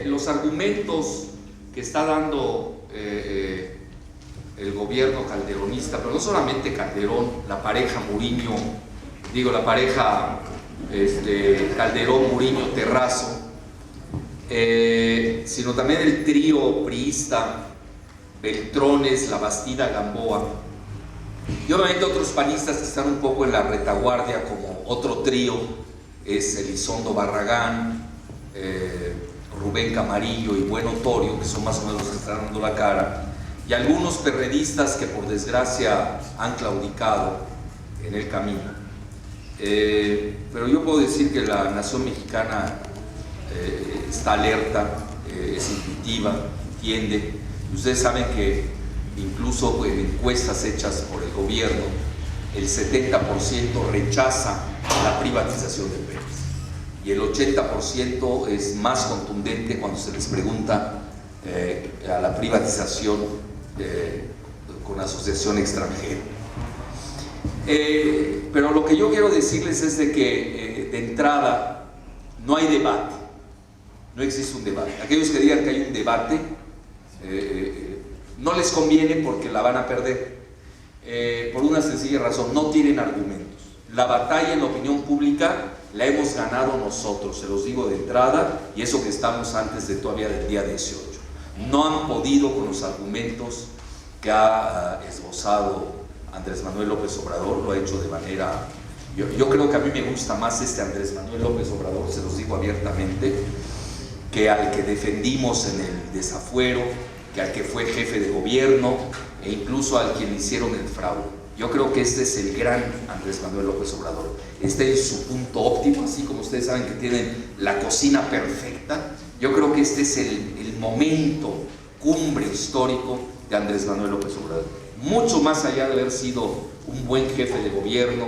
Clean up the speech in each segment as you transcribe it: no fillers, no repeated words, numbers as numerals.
Los argumentos que está dando el gobierno calderonista, pero no solamente Calderón, la pareja Murillo, la pareja Calderón, Murillo, Terrazo, sino también el trío priista, Beltrones, Labastida, Gamboa, y obviamente otros panistas que están un poco en la retaguardia, como otro trío es Elizondo Barragán, Rubén Camarillo y Bueno Torio, que son más o menos los que están dando la cara, y algunos perredistas que por desgracia han claudicado en el camino. Pero yo puedo decir que la nación mexicana está alerta, es intuitiva, entiende. Ustedes saben que incluso en encuestas hechas por el gobierno, el 70% rechaza la privatización de Pemex. Y el 80% es más contundente cuando se les pregunta a la privatización con asociación extranjera. Pero lo que yo quiero decirles es de que de entrada no hay debate, no existe un debate. Aquellos que digan que hay un debate no les conviene porque la van a perder, por una sencilla razón: no tienen argumentos. La batalla en la opinión pública la hemos ganado nosotros, se los digo de entrada, y eso que estamos antes de todavía del día 18. No han podido con los argumentos que ha esbozado Andrés Manuel López Obrador. Lo ha hecho de manera... Yo creo que a mí me gusta más Andrés Manuel López Obrador, se los digo abiertamente, que al que defendimos en el desafuero, que al que fue jefe de gobierno e incluso al quien hicieron el fraude. Yo creo que este es el gran Andrés Manuel López Obrador. Este es su punto óptimo, así como ustedes saben que tienen la cocina perfecta. Yo creo que este es el momento cumbre histórico de Andrés Manuel López Obrador. Mucho más allá de haber sido un buen jefe de gobierno,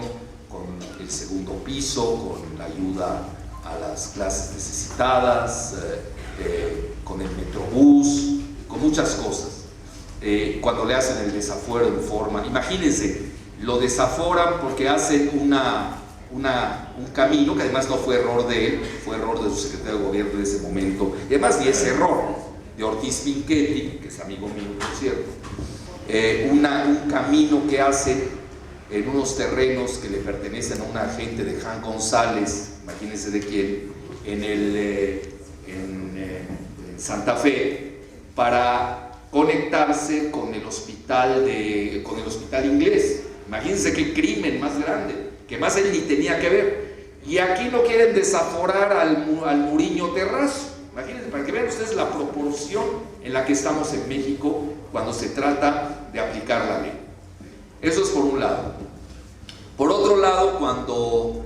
con el segundo piso, con la ayuda a las clases necesitadas, con el Metrobús, con muchas cosas. Cuando le hacen el desafuero en forma, imagínense, lo desaforan porque hacen un camino que además no fue error de él, fue error de su secretario de gobierno en ese momento, y además ni es error de Ortiz Pinchetti, que es amigo mío, por cierto, un camino que hace en unos terrenos que le pertenecen a un agente de Jan González, imagínense de quién, en Santa Fe, para conectarse con el hospital inglés. Imagínense qué crimen más grande, que más él ni tenía que ver. Y aquí lo quieren desaforar al Murillo Terrazo. Imagínense, para que vean ustedes la proporción en la que estamos en México cuando se trata de aplicar la ley. Eso es por un lado. Por otro lado, cuando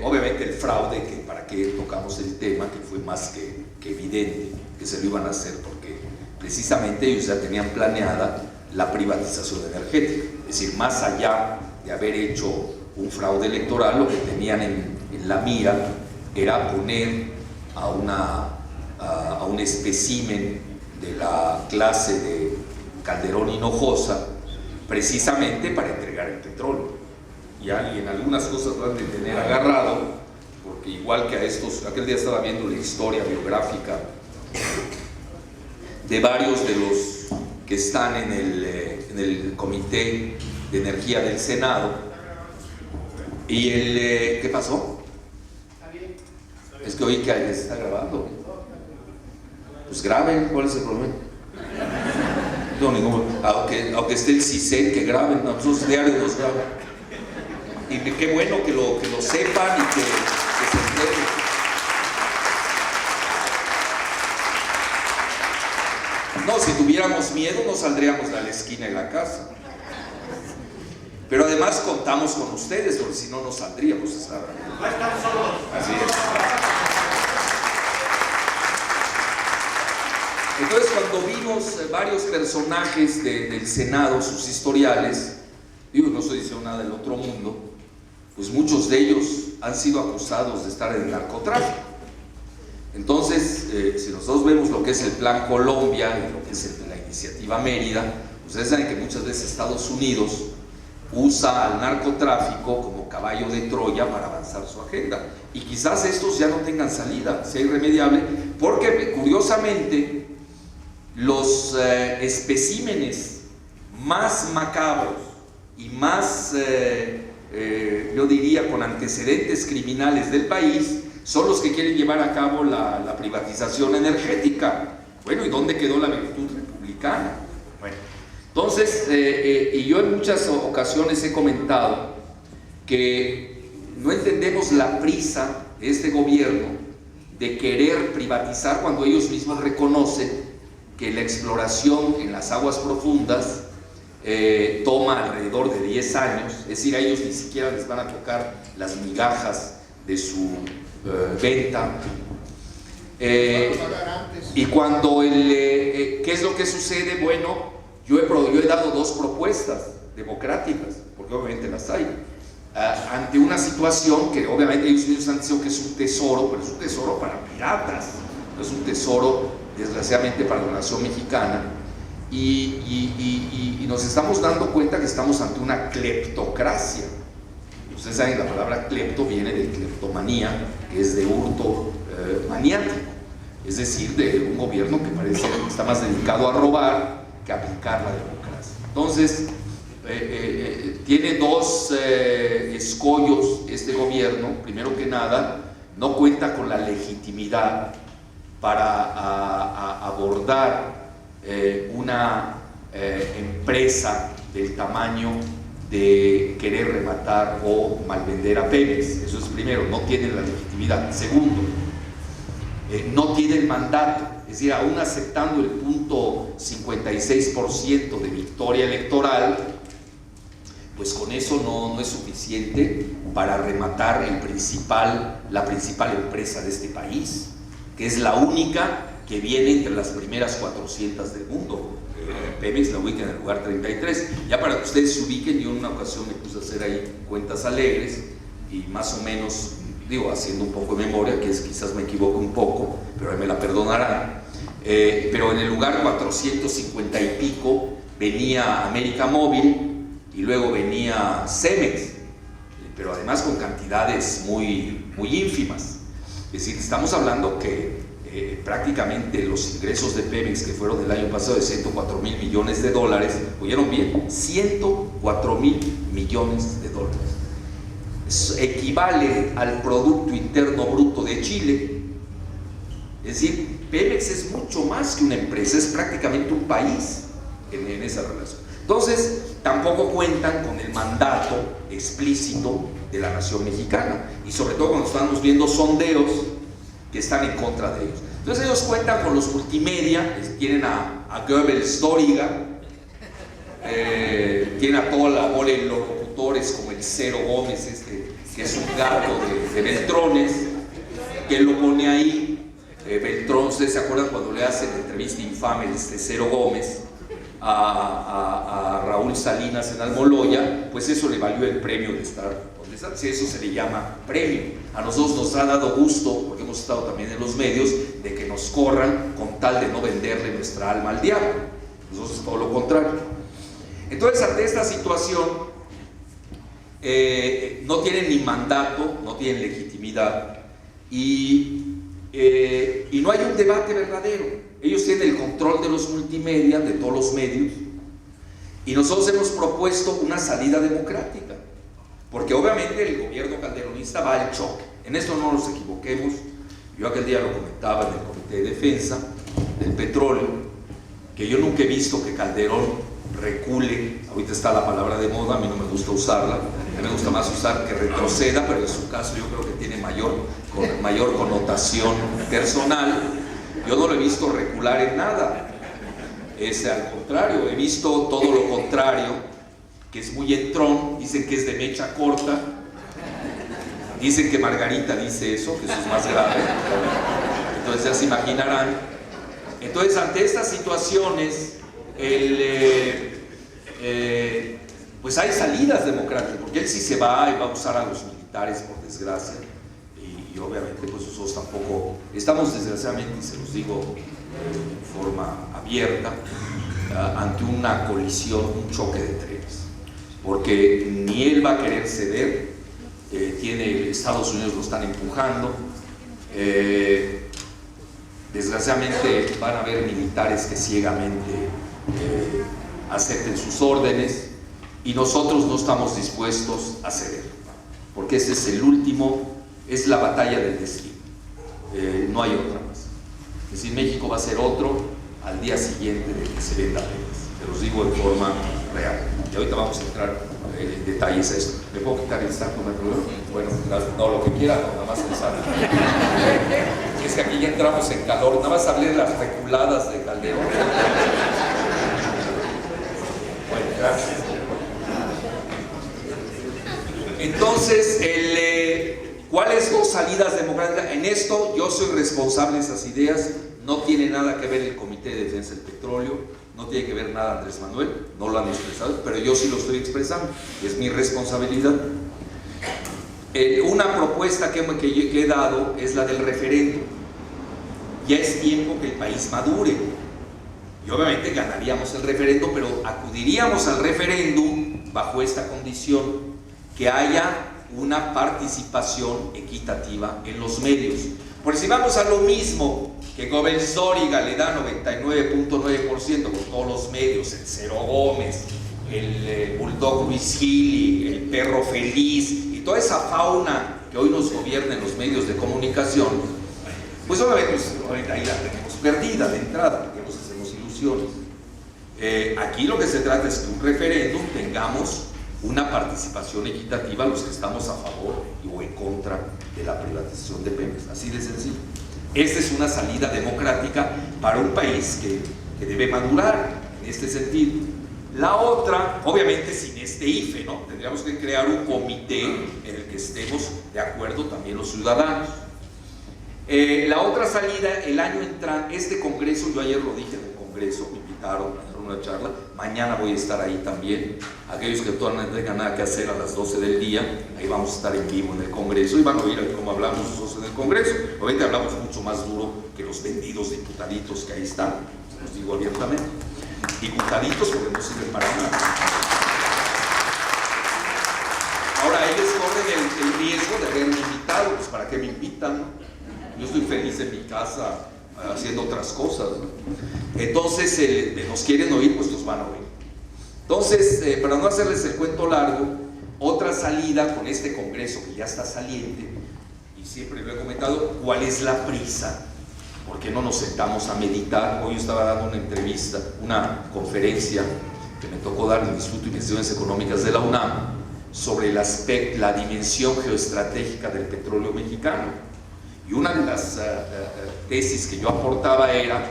obviamente el fraude, que para qué tocamos el tema, que fue más que evidente que se lo iban a hacer, porque precisamente ellos ya tenían planeada la privatización energética. Es decir, más allá de haber hecho un fraude electoral, lo que tenían en la mira era poner a un espécimen de la clase de Calderón Hinojosa, precisamente para entregar el petróleo. Y en algunas cosas lo han de tener agarrado, porque igual que a estos, aquel día estaba viendo la historia biográfica de varios de los que están en el Comité de Energía del Senado. Y ¿qué pasó? Es que oí que se está grabando. Pues graben, ¿cuál es el problema? No, ningún, aunque esté el CISEN, que graben, nosotros diarios los graban. Y qué bueno que lo sepan y que se enteren. No, si tuviéramos miedo no saldríamos a la esquina de la casa. Pero además contamos con ustedes, porque si no, no saldríamos. Así es. Entonces, cuando vimos varios personajes del Senado, sus historiales, no estoy diciendo nada del otro mundo, pues muchos de ellos han sido acusados de estar en el narcotráfico. Entonces, si nosotros vemos lo que es el Plan Colombia y lo que es la Iniciativa Mérida, ustedes saben que muchas veces Estados Unidos usa al narcotráfico como como caballo de Troya para avanzar su agenda. Y quizás estos ya no tengan salida, sea irremediable, porque curiosamente los especímenes más macabros y más, yo diría, con antecedentes criminales del país, son los que quieren llevar a cabo la privatización energética. Bueno, ¿y dónde quedó la virtud republicana? Bueno, entonces, y yo en muchas ocasiones he comentado que no entendemos la prisa de este gobierno de querer privatizar cuando ellos mismos reconocen que la exploración en las aguas profundas toma alrededor de 10 años, es decir, a ellos ni siquiera les van a tocar las migajas de su venta. Y cuando ¿qué es lo que sucede? Bueno, yo he dado dos propuestas democráticas, porque obviamente las hay, ante una situación que obviamente ellos mismos han dicho que es un tesoro, pero es un tesoro para piratas, no es un tesoro desgraciadamente para la nación mexicana, y nos estamos dando cuenta que estamos ante una cleptocracia. Ustedes saben, la palabra clepto viene de cleptomanía, que es de hurto maniático, es decir, de un gobierno que parece que está más dedicado a robar que a aplicar la democracia. Entonces, tiene dos escollos este gobierno. Primero que nada, no cuenta con la legitimidad para abordar una empresa del tamaño de querer rematar o malvender a Pemex. Eso es primero, no tiene la legitimidad. Segundo, no tiene el mandato, es decir, aún aceptando el punto 56% de victoria electoral, pues con eso no es suficiente para rematar la principal empresa de este país, que es la única que viene entre las primeras 400 del mundo. Pemex la ubica en el lugar 33. Ya para que ustedes se ubiquen, yo en una ocasión me puse a hacer ahí cuentas alegres y más o menos, digo, haciendo un poco de memoria, que quizás me equivoco un poco, pero ahí me la perdonarán, pero en el lugar 450 y pico venía América Móvil y luego venía Cemex, pero además con cantidades muy ínfimas. Es decir, estamos hablando que prácticamente los ingresos de Pemex, que fueron el año pasado de 104 mil millones de dólares, ¿oyeron bien? 104 mil millones de dólares. Eso equivale al Producto Interno Bruto de Chile. Es decir, Pemex es mucho más que una empresa, es prácticamente un país en esa relación. Entonces, tampoco cuentan con el mandato explícito de la nación mexicana, y sobre todo cuando estamos viendo sondeos que están en contra de ellos. Entonces ellos cuentan con los multimedia, tienen a Goebbels Dóriga, tienen a toda la bola de los locutores como el Cero Gómez, que es un gato de Beltrones, que lo pone ahí. Beltrón, ¿ustedes se acuerdan cuando le hacen la entrevista infame Cero Gómez a Raúl Salinas en Almoloya? Pues eso le valió el premio de estar. Si eso se le llama premio. A nosotros nos ha dado gusto, porque hemos estado también en los medios, de que nos corran con tal de no venderle nuestra alma al diablo. Nosotros es todo lo contrario. Entonces, ante esta situación, no tienen ni mandato, no tienen legitimidad, y no hay un debate verdadero. Ellos tienen el control de los multimedia, de todos los medios, y nosotros hemos propuesto una salida democrática. Porque obviamente el gobierno calderonista va al choque. En esto no nos equivoquemos. Yo aquel día lo comentaba en el Comité de Defensa del Petróleo, que yo nunca he visto que Calderón recule. Ahorita está la palabra de moda, a mí no me gusta usarla. A mí me gusta más usar que retroceda, pero en su caso yo creo que tiene mayor connotación personal. Yo no lo he visto recular en nada. Al contrario, he visto todo lo contrario, que es muy entrón. Dicen que es de mecha corta, dicen que Margarita dice eso, que eso es más grave, entonces ya se imaginarán. Entonces, ante estas situaciones, pues hay salidas democráticas, porque él sí se va y va a usar a los militares, por desgracia, y obviamente pues nosotros tampoco estamos, desgraciadamente, y se los digo en forma abierta, ante una colisión, un choque de trenes, porque ni él va a querer ceder, Estados Unidos lo están empujando. Desgraciadamente van a haber militares que ciegamente acepten sus órdenes, y nosotros no estamos dispuestos a ceder, porque ese es es la batalla del destino. No hay otra más. Es decir, México va a ser otro al día siguiente de que se venda Pemex. Te los digo de forma real. Y ahorita vamos a entrar en detalles a esto. ¿Me puedo quitar el saco? Bueno, no, lo que quiera, no, nada más el saco. Es que aquí ya entramos en calor. Nada más hablé de las reculadas de Calderón. Bueno, gracias. Entonces, ¿cuáles dos salidas democráticas? En esto yo soy responsable de esas ideas. No tiene nada que ver el Comité de Defensa del Petróleo, no tiene que ver nada Andrés Manuel, no lo han expresado, pero yo sí lo estoy expresando, es mi responsabilidad. Una propuesta que he dado es la del referéndum. Ya es tiempo que el país madure, y obviamente ganaríamos el referéndum, pero acudiríamos al referéndum bajo esta condición: que haya una participación equitativa en los medios. Porque si vamos a lo mismo, que Gómez Dóriga le da 99.9% con todos los medios, el Cero Gómez, el Bulldog Luis Gili, el Perro Feliz y toda esa fauna que hoy nos gobierna en los medios de comunicación, pues obviamente ahí la tenemos perdida de entrada, que nos hacemos ilusiones. Aquí lo que se trata es que un referéndum tengamos una participación equitativa a los que estamos a favor o en contra de la privatización de Pemex, así de sencillo. Esta es una salida democrática para un país que debe madurar en este sentido. La otra, obviamente sin este IFE, ¿no? Tendríamos que crear un comité en el que estemos de acuerdo también los ciudadanos. La otra salida, el año entrante, este congreso, yo ayer lo dije en el congreso, me invitaron a dar una charla, mañana voy a estar ahí también. Aquellos que todavía no tengan nada que hacer, a las 12 del día, ahí vamos a estar en vivo en el congreso y van a oír cómo hablamos nosotros en el congreso. Obviamente hablamos mucho más duro que los vendidos diputaditos que ahí están, se los digo abiertamente. Diputaditos porque no sirven para nada. Ahora ellos corren el riesgo de haberme invitado, pues ¿para qué me invitan? Yo estoy feliz en mi casa haciendo otras cosas, ¿no? Entonces, nos quieren oír, pues nos van a oír. Entonces, para no hacerles el cuento largo, otra salida con este congreso que ya está saliente, y siempre lo he comentado, ¿cuál es la prisa? ¿Por qué no nos sentamos a meditar? Hoy yo estaba dando una entrevista, una conferencia que me tocó dar en el Instituto de Investigaciones Económicas de la UNAM sobre la dimensión geoestratégica del petróleo mexicano. Y una de las tesis que yo aportaba era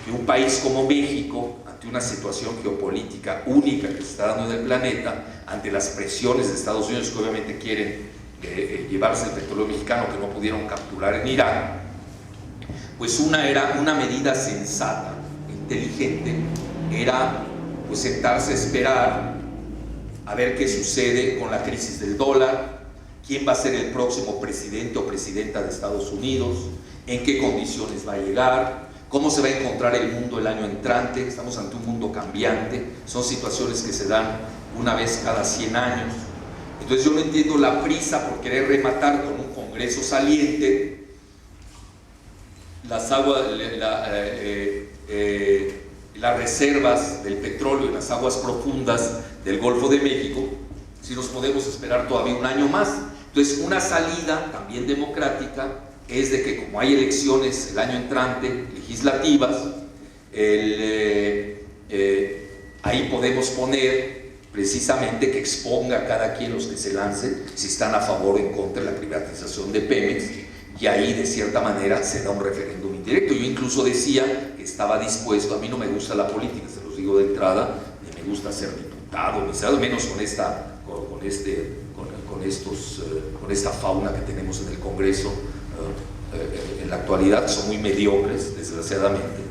que un país como México, ante una situación geopolítica única que se está dando en el planeta, ante las presiones de Estados Unidos que obviamente quieren llevarse el petróleo mexicano que no pudieron capturar en Irán, pues una medida sensata, inteligente, era pues sentarse a esperar a ver qué sucede con la crisis del dólar, quién va a ser el próximo presidente o presidenta de Estados Unidos, en qué condiciones va a llegar, cómo se va a encontrar el mundo el año entrante. Estamos ante un mundo cambiante, son situaciones que se dan una vez cada 100 años. Entonces yo no entiendo la prisa por querer rematar con un congreso saliente las reservas del petróleo en las aguas profundas del Golfo de México, si nos podemos esperar todavía un año más. Entonces, una salida también democrática es de que, como hay elecciones el año entrante, legislativas, ahí podemos poner precisamente que exponga a cada quien, los que se lancen, si están a favor o en contra de la privatización de Pemex, y ahí de cierta manera se da un referéndum indirecto. Yo incluso decía que estaba dispuesto, a mí no me gusta la política, se los digo de entrada, ni me gusta ser diputado, ni sea menos con esta fauna que tenemos en el Congreso. En la actualidad son muy mediocres, desgraciadamente.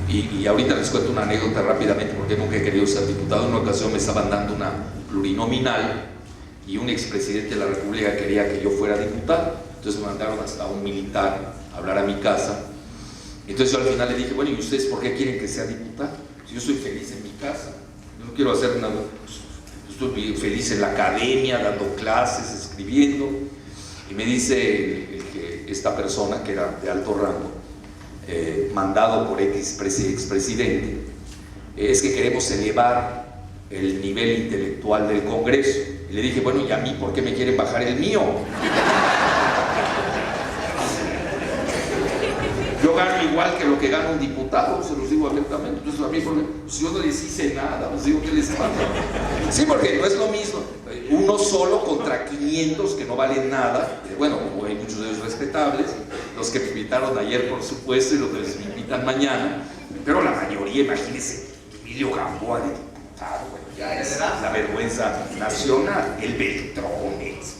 Y ahorita les cuento una anécdota rápidamente, porque nunca he querido ser diputado. En una ocasión me estaban dando una plurinominal y un expresidente de la República quería que yo fuera diputado. Entonces me mandaron hasta un militar a hablar a mi casa. Entonces yo al final le dije, bueno, ¿y ustedes por qué quieren que sea diputado? Si yo soy feliz en mi casa, yo no quiero hacer nada, pues, estoy feliz en la academia, dando clases, escribiendo. Y me dice esta persona, que era de alto rango, mandado por expresidente, es que queremos elevar el nivel intelectual del Congreso. Y le dije, bueno, ¿y a mí por qué me quieren bajar el mío? Yo gano igual que lo que gana un diputado, se los digo abiertamente. Entonces a mí, pues yo no les hice nada, os digo, ¿qué les pasa? Sí, porque no es lo mismo uno solo contra 500 que no valen nada. Bueno, hay muchos de ellos respetables, los que me invitaron ayer, por supuesto, y los que me invitan mañana, pero la mayoría, imagínense, Emilio Gamboa de diputado, bueno, ya es la vergüenza nacional. El Beltrones,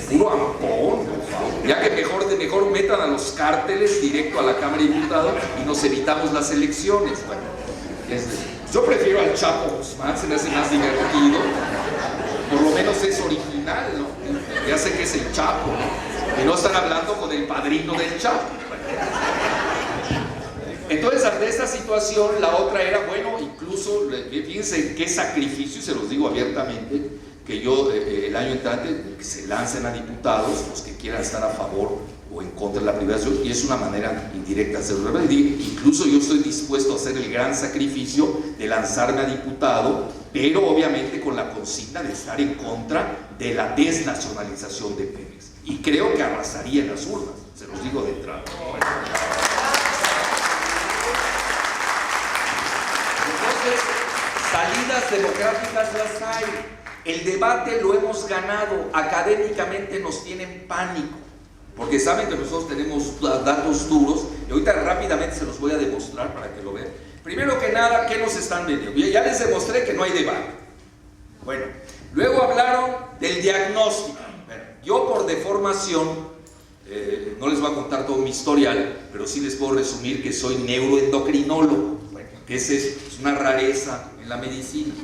puro ampón, por favor. Ya que mejor metan a los cárteles directo a la Cámara de Diputados y nos evitamos las elecciones. Bueno, yo prefiero al Chapo Guzmán, se me hace más divertido, por lo menos es original, ¿no? Ya sé que es el Chapo, ¿no? Y no están hablando con el padrino del Chapo. Entonces, ante esta situación, la otra era, bueno, incluso, fíjense qué sacrificio, y se los digo abiertamente, que yo el año entrante, que se lancen a diputados, los que quieran estar a favor o en contra de la privatización, y es una manera indirecta de hacerlo. Incluso yo estoy dispuesto a hacer el gran sacrificio de lanzarme a diputado, pero obviamente con la consigna de estar en contra de la desnacionalización de Pemex. Y creo que arrasaría en las urnas, se los digo de entrada. Entonces, salidas democráticas las hay. El debate lo hemos ganado. Académicamente nos tienen pánico, porque saben que nosotros tenemos datos duros, y ahorita rápidamente se los voy a demostrar para que lo vean. Primero que nada, ¿qué nos están vendiendo? Ya les demostré que no hay debate. Bueno, luego hablaron del diagnóstico. Yo, por deformación, no les voy a contar todo mi historial, pero sí les puedo resumir que soy neuroendocrinólogo. Bueno, ¿qué es eso? Es una rareza en la medicina.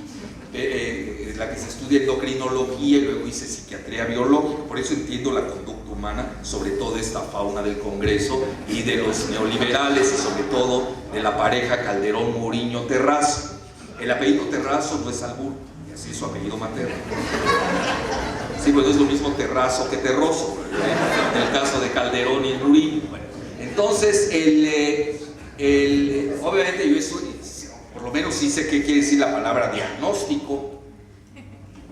La que se estudia endocrinología, y luego hice psiquiatría biológica. Por eso entiendo la conducta humana, sobre todo esta fauna del Congreso y de los neoliberales, y sobre todo de la pareja Calderón-Muriño-Terrazo. El apellido Terrazo no es albur, y así es su apellido materno. Sí, pues no es lo mismo Terrazo que Terroso, en el caso de Calderón y Muriño. Bueno, entonces, obviamente yo estoy, por lo menos sí sé qué quiere decir la palabra diagnóstico,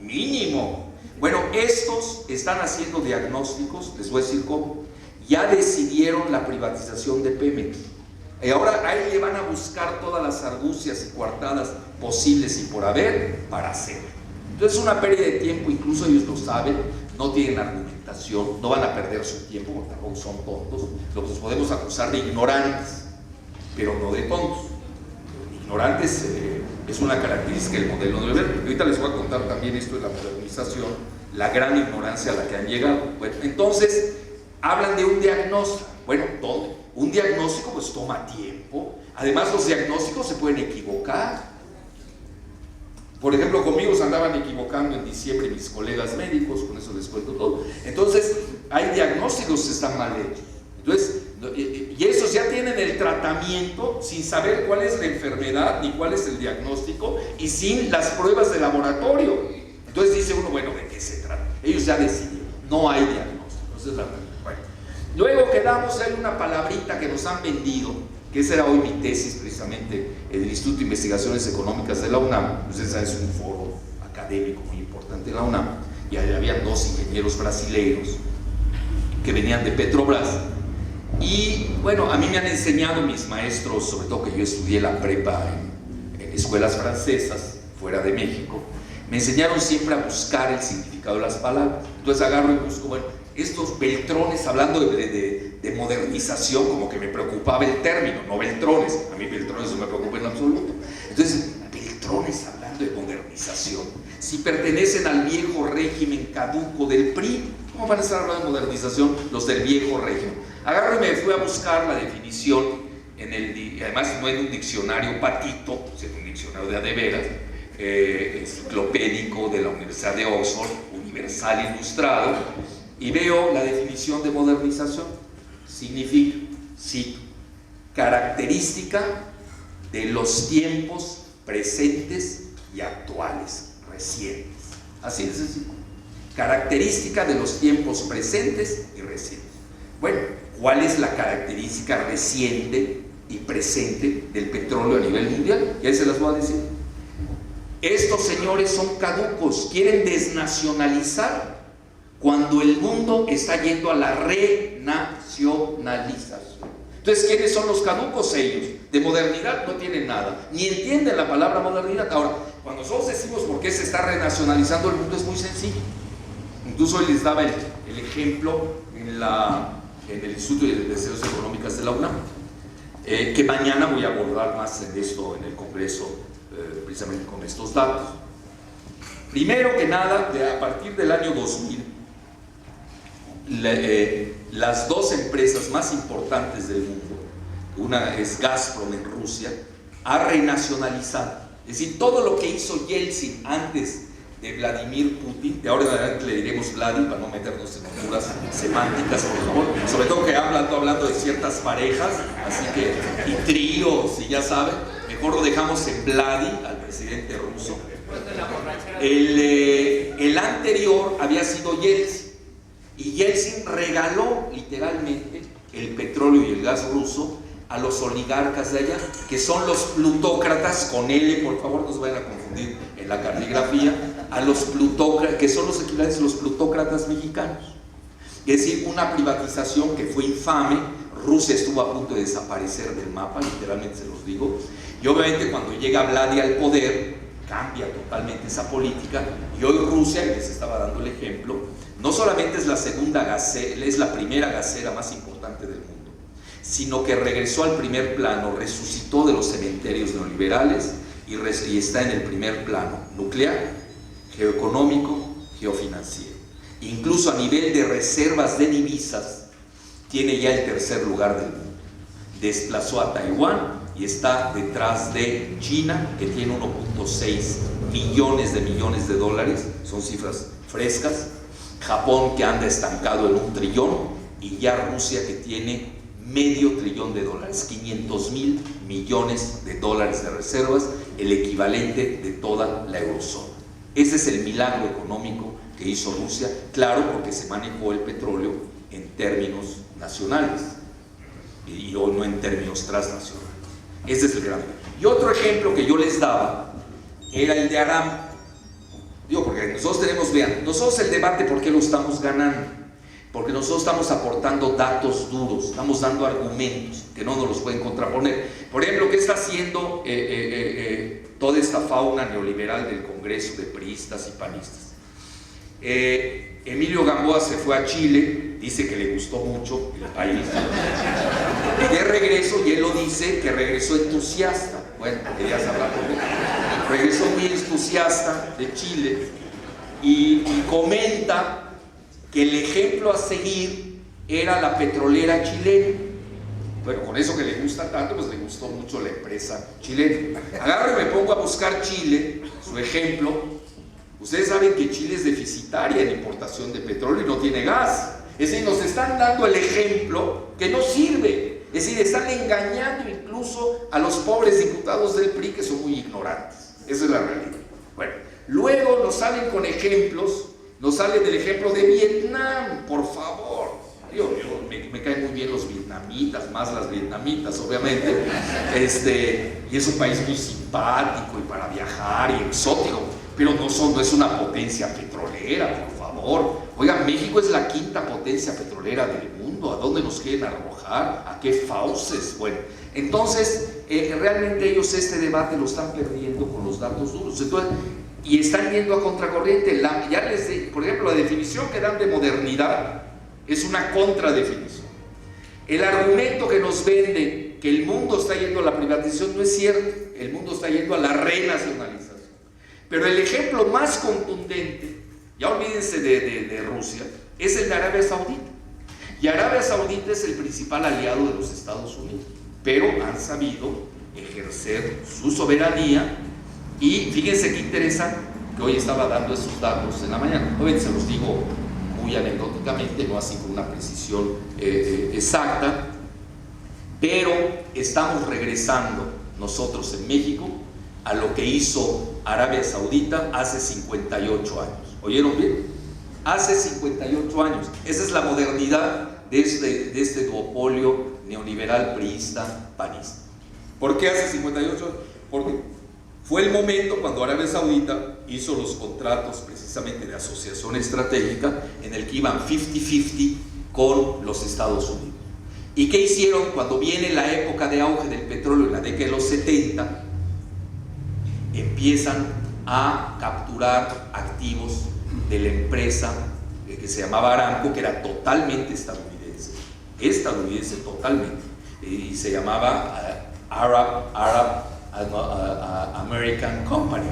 mínimo. Bueno, estos están haciendo diagnósticos, les voy a decir cómo. Ya decidieron la privatización de Pemex. Y ahora ahí le van a buscar todas las argucias y coartadas posibles y por haber para hacerlo. Entonces es una pérdida de tiempo, incluso ellos lo saben, no tienen argumentación, no van a perder su tiempo, porque tampoco son tontos. Los podemos acusar de ignorantes, pero no de tontos. Ignorantes es una característica del modelo neoliberal. Ahorita les voy a contar también esto de la modernización, la gran ignorancia a la que han llegado. Bueno, entonces, hablan de un diagnóstico. Bueno, ¿dónde? Un diagnóstico pues toma tiempo. Además, los diagnósticos se pueden equivocar. Por ejemplo, conmigo se andaban equivocando en diciembre mis colegas médicos, con eso les cuento todo. Entonces, hay diagnósticos que están mal hechos. Entonces, y esos ya tienen el tratamiento sin saber cuál es la enfermedad ni cuál es el diagnóstico y sin las pruebas de laboratorio. Entonces dice uno, bueno, ¿de qué se trata? Ellos ya decidieron, no hay diagnóstico. Entonces, bueno. Luego quedamos, hay una palabrita que nos han vendido, que esa era hoy mi tesis precisamente en el Instituto de Investigaciones Económicas de la UNAM. Pues esa es un foro académico muy importante en la UNAM, y ahí habían dos ingenieros brasileiros que venían de Petrobras. Y bueno, a mí me han enseñado mis maestros, sobre todo que yo estudié la prepa en escuelas francesas fuera de México, me enseñaron siempre a buscar el significado de las palabras. Entonces agarro y busco, bueno, estos beltrones, hablando de modernización, como que me preocupaba el término, no beltrones, a mí beltrones no me preocupa en absoluto. Entonces, beltrones hablando de modernización, si pertenecen al viejo régimen caduco del PRI, ¿cómo van a estar hablando de modernización los del viejo régimen? Agarro y me fui a buscar la definición, además no en un diccionario patito, sino un diccionario de a de veras, enciclopédico de la Universidad de Oxford, universal ilustrado, y veo la definición de modernización. Significa, cito, característica de los tiempos presentes y actuales, recientes. Así de sencillo. Característica de los tiempos presentes y recientes. Bueno, ¿cuál es la característica reciente y presente del petróleo a nivel mundial? Ya se las voy a decir. Estos señores son caducos, quieren desnacionalizar cuando el mundo está yendo a la renacionalización. Entonces, ¿quiénes son los caducos? Ellos. De modernidad no tienen nada, ni entienden la palabra modernidad. Ahora, cuando nosotros decimos por qué se está renacionalizando el mundo, es muy sencillo. Incluso hoy les daba el ejemplo en el Instituto de Ciencias Económicas de la UNAM, que mañana voy a abordar más en esto en el Congreso, precisamente con estos datos. Primero que nada, a partir del año 2000, las dos empresas más importantes del mundo, una es Gazprom en Rusia, ha renacionalizado. Es decir, todo lo que hizo Yeltsin antes de Vladimir Putin, de ahora en adelante le diremos Vladi para no meternos en puras semánticas, por favor, sobre todo que hablando de ciertas parejas, así que, y tríos, y ya saben, mejor lo dejamos en Vladi, al presidente ruso. El anterior había sido Yeltsin, y Yeltsin regaló literalmente el petróleo y el gas ruso a los oligarcas de allá, que son los plutócratas, con L, por favor, no se vayan a confundir en la caligrafía, a los plutócratas, que son los equivalentes a los plutócratas mexicanos. Es decir, una privatización que fue infame. Rusia estuvo a punto de desaparecer del mapa, literalmente se los digo, y obviamente cuando llega Vladi al poder, cambia totalmente esa política, y hoy Rusia, y les estaba dando el ejemplo, no solamente es la es la primera gasera más importante del mundo, sino que regresó al primer plano, resucitó de los cementerios neoliberales y está en el primer plano nuclear, geoeconómico, geofinanciero. Incluso a nivel de reservas de divisas, tiene ya el tercer lugar del mundo. Desplazó a Taiwán y está detrás de China, que tiene 1.6 millones de dólares, son cifras frescas. Japón, que anda estancado en 1 trillón, y ya Rusia, que tiene medio trillón de dólares, 500,000 millones de dólares de reservas, el equivalente de toda la eurozona. Ese es el milagro económico que hizo Rusia, claro, porque se manejó el petróleo en términos nacionales y no en términos transnacionales. Ese es el gran. Y otro ejemplo que yo les daba era el de Aramco. Digo, porque nosotros vean, nosotros el debate, ¿por qué lo estamos ganando? Porque nosotros estamos aportando datos duros, estamos dando argumentos que no nos los pueden contraponer. Por ejemplo, ¿qué está haciendo toda esta fauna neoliberal del Congreso de priistas y panistas? Emilio Gamboa se fue a Chile, dice que le gustó mucho el país, y de regreso, y él lo dice, que regresó entusiasta. Bueno, querías hablar conmigo. Regresó muy entusiasta de Chile y comenta que el ejemplo a seguir era la petrolera chilena. Bueno, con eso que le gusta tanto, pues le gustó mucho la empresa chilena. Agarro y me pongo a buscar Chile, su ejemplo. Ustedes saben que Chile es deficitaria en importación de petróleo y no tiene gas. Es decir, nos están dando el ejemplo que no sirve. Es decir, están engañando incluso a los pobres diputados del PRI, que son muy ignorantes. Esa es la realidad. Bueno, luego nos salen con ejemplos. Nos sale del ejemplo de Vietnam, por favor. Me caen muy bien los vietnamitas, más las vietnamitas, obviamente. Y es un país muy simpático y para viajar y exótico, pero no es una potencia petrolera, por favor. Oigan, México es la quinta potencia petrolera del mundo. ¿A dónde nos quieren arrojar? ¿A qué fauces? Bueno, entonces, realmente ellos este debate lo están perdiendo con los datos duros. Entonces, y están yendo a contracorriente. Por ejemplo, la definición que dan de modernidad es una contradefinición. El argumento que nos vende que el mundo está yendo a la privatización no es cierto. El mundo está yendo a la renacionalización. Pero el ejemplo más contundente, ya olvídense de Rusia, es el de Arabia Saudita. Y Arabia Saudita es el principal aliado de los Estados Unidos, pero han sabido ejercer su soberanía. Y fíjense qué interesante, que hoy estaba dando esos datos en la mañana. Obviamente se los digo muy anecdóticamente, no así con una precisión exacta, pero estamos regresando nosotros en México a lo que hizo Arabia Saudita hace 58 años. ¿Oyeron bien? Hace 58 años. Esa es la modernidad de este duopolio neoliberal, priista, panista. ¿Por qué hace 58 años? Porque fue el momento cuando Arabia Saudita hizo los contratos precisamente de asociación estratégica en el que iban 50-50 con los Estados Unidos. ¿Y qué hicieron cuando viene la época de auge del petróleo en la década de los 70? Empiezan a capturar activos de la empresa que se llamaba Aramco, que era totalmente estadounidense totalmente, y se llamaba Arab American Company,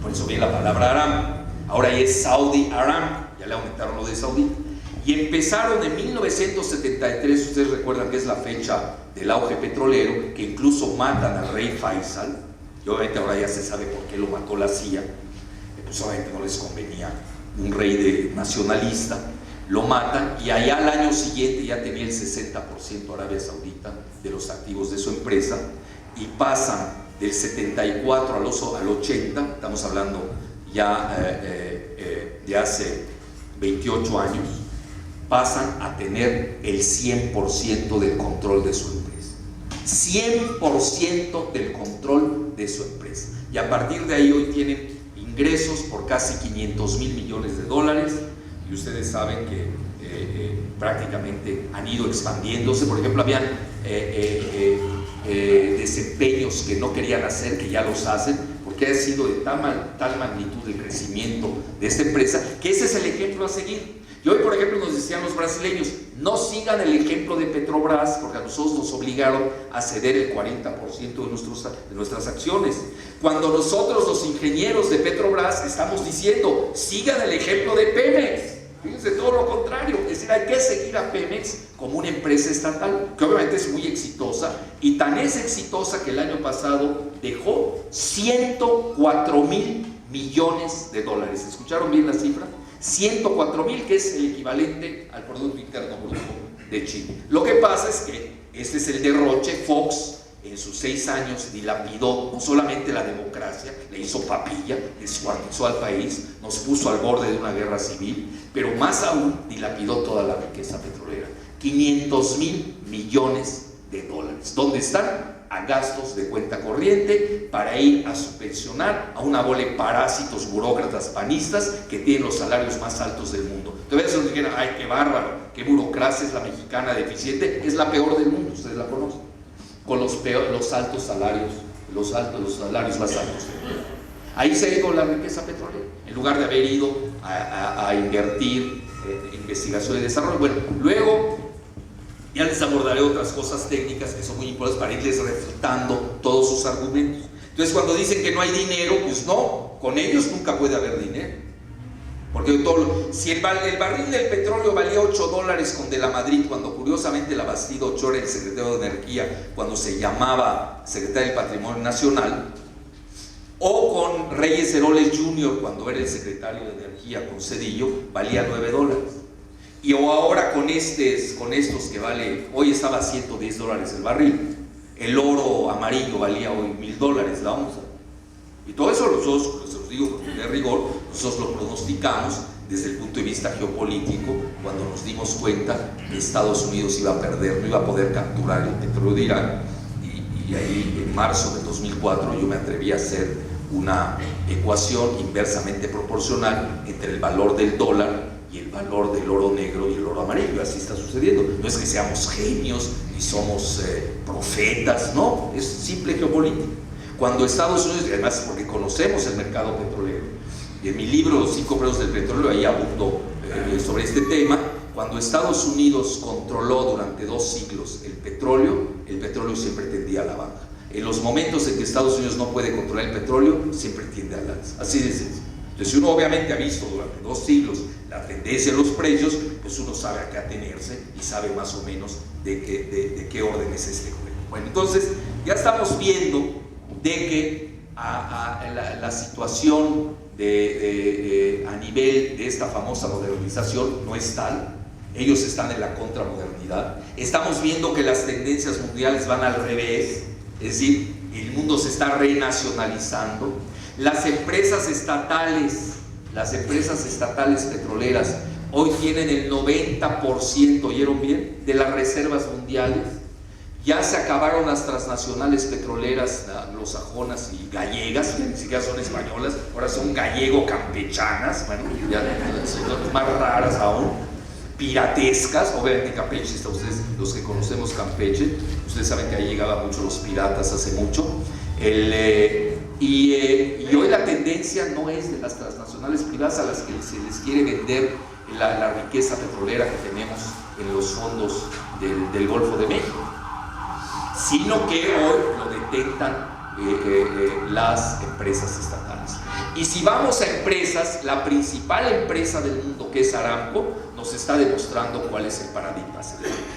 por eso viene la palabra Aramco. Ahora ya es Saudi Aramco, ya le aumentaron lo de Saudi. Y empezaron en 1973, ustedes recuerdan que es la fecha del auge petrolero, que incluso matan al rey Faisal, y obviamente ahora ya se sabe por qué lo mató la CIA, pues obviamente no les convenía un rey nacionalista, lo matan, y allá al año siguiente ya tenía el 60% Arabia Saudita de los activos de su empresa, y pasan del 74 al 80, estamos hablando ya de hace 28 años, pasan a tener el 100% del control de su empresa. 100% del control de su empresa. Y a partir de ahí hoy tienen ingresos por casi 500,000 millones de dólares, y ustedes saben que prácticamente han ido expandiéndose. Por ejemplo, habían desempeños que no querían hacer, que ya los hacen, porque ha sido de tal magnitud el crecimiento de esta empresa, que ese es el ejemplo a seguir. Y hoy, por ejemplo, nos decían los brasileños, no sigan el ejemplo de Petrobras, porque a nosotros nos obligaron a ceder el 40% de nuestras acciones. Cuando nosotros, los ingenieros de Petrobras, estamos diciendo, sigan el ejemplo de Pemex. Fíjense, todo lo contrario, es decir, hay que seguir a Pemex como una empresa estatal, que obviamente es muy exitosa, y tan es exitosa que el año pasado dejó 104,000 millones de dólares. ¿Escucharon bien la cifra? 104,000, que es el equivalente al Producto Interno Bruto de Chile. Lo que pasa es que este es el derroche. Fox en sus 6 años dilapidó no solamente la democracia, le hizo papilla, descuartizó al país, nos puso al borde de una guerra civil, pero más aún dilapidó toda la riqueza petrolera. 500,000 millones de dólares. ¿Dónde están? A gastos de cuenta corriente para ir a subvencionar a una bola de parásitos burócratas panistas que tienen los salarios más altos del mundo. Entonces nos dijeron, ay, qué bárbaro, qué burocracia es la mexicana deficiente, es la peor del mundo, ustedes la conocen, con los altos salarios, los salarios más altos. Ahí se ha ido la riqueza petrolera, en lugar de haber ido a invertir en investigación y desarrollo. Bueno, luego ya les abordaré otras cosas técnicas que son muy importantes para irles refutando todos sus argumentos. Entonces, cuando dicen que no hay dinero, pues no, con ellos nunca puede haber dinero. Porque si el barril del petróleo valía $8 con De la Madrid, cuando curiosamente el Abastido Ochoa era el secretario de Energía, cuando se llamaba secretario del Patrimonio Nacional, o con Reyes Heroles Jr., cuando era el secretario de Energía con Zedillo, valía $9. Y o ahora con estos que vale, hoy estaba a $110 el barril, el oro amarillo valía hoy $1,000 la onza. Y todo eso nosotros, se los digo con de rigor, nosotros lo pronosticamos desde el punto de vista geopolítico, cuando nos dimos cuenta que Estados Unidos iba a perder, no iba a poder capturar el petróleo de Irán, y ahí en marzo del 2004 yo me atreví a hacer una ecuación inversamente proporcional entre el valor del dólar y el valor del oro negro y el oro amarillo. Así está sucediendo. No es que seamos genios ni somos profetas, no, es simple geopolítica. Cuando Estados Unidos, y además porque conocemos el mercado petrolero, y en mi libro Los 5 precios del petróleo ahí abundo sobre este tema, cuando Estados Unidos controló durante 2 siglos el petróleo siempre tendía a la baja. En los momentos en que Estados Unidos no puede controlar el petróleo, siempre tiende al alza. Así de sencillo. Entonces, si uno obviamente ha visto durante 2 siglos la tendencia de los precios, pues uno sabe a qué atenerse y sabe más o menos de qué orden es este juego. Bueno, entonces ya estamos viendo de que la situación a nivel de esta famosa modernización no es tal. Ellos están en la contramodernidad. Estamos viendo que las tendencias mundiales van al revés, es decir, el mundo se está renacionalizando. Las empresas estatales petroleras hoy tienen el 90%, ¿oyeron bien?, de las reservas mundiales. Ya se acabaron las transnacionales petroleras anglosajonas y gallegas, que ni siquiera son españolas, ahora son gallego-campechanas, bueno, ya son más raras aún, piratescas. Obviamente Campeche, ustedes, los que conocemos Campeche, ustedes saben que ahí llegaban mucho los piratas hace mucho. Y hoy la tendencia no es de las transnacionales privadas a las que se les quiere vender la riqueza petrolera que tenemos en los fondos del Golfo de México, sino que hoy lo detentan las empresas estatales. Y si vamos a empresas, la principal empresa del mundo, que es Aramco, nos está demostrando cuál es el paradigma.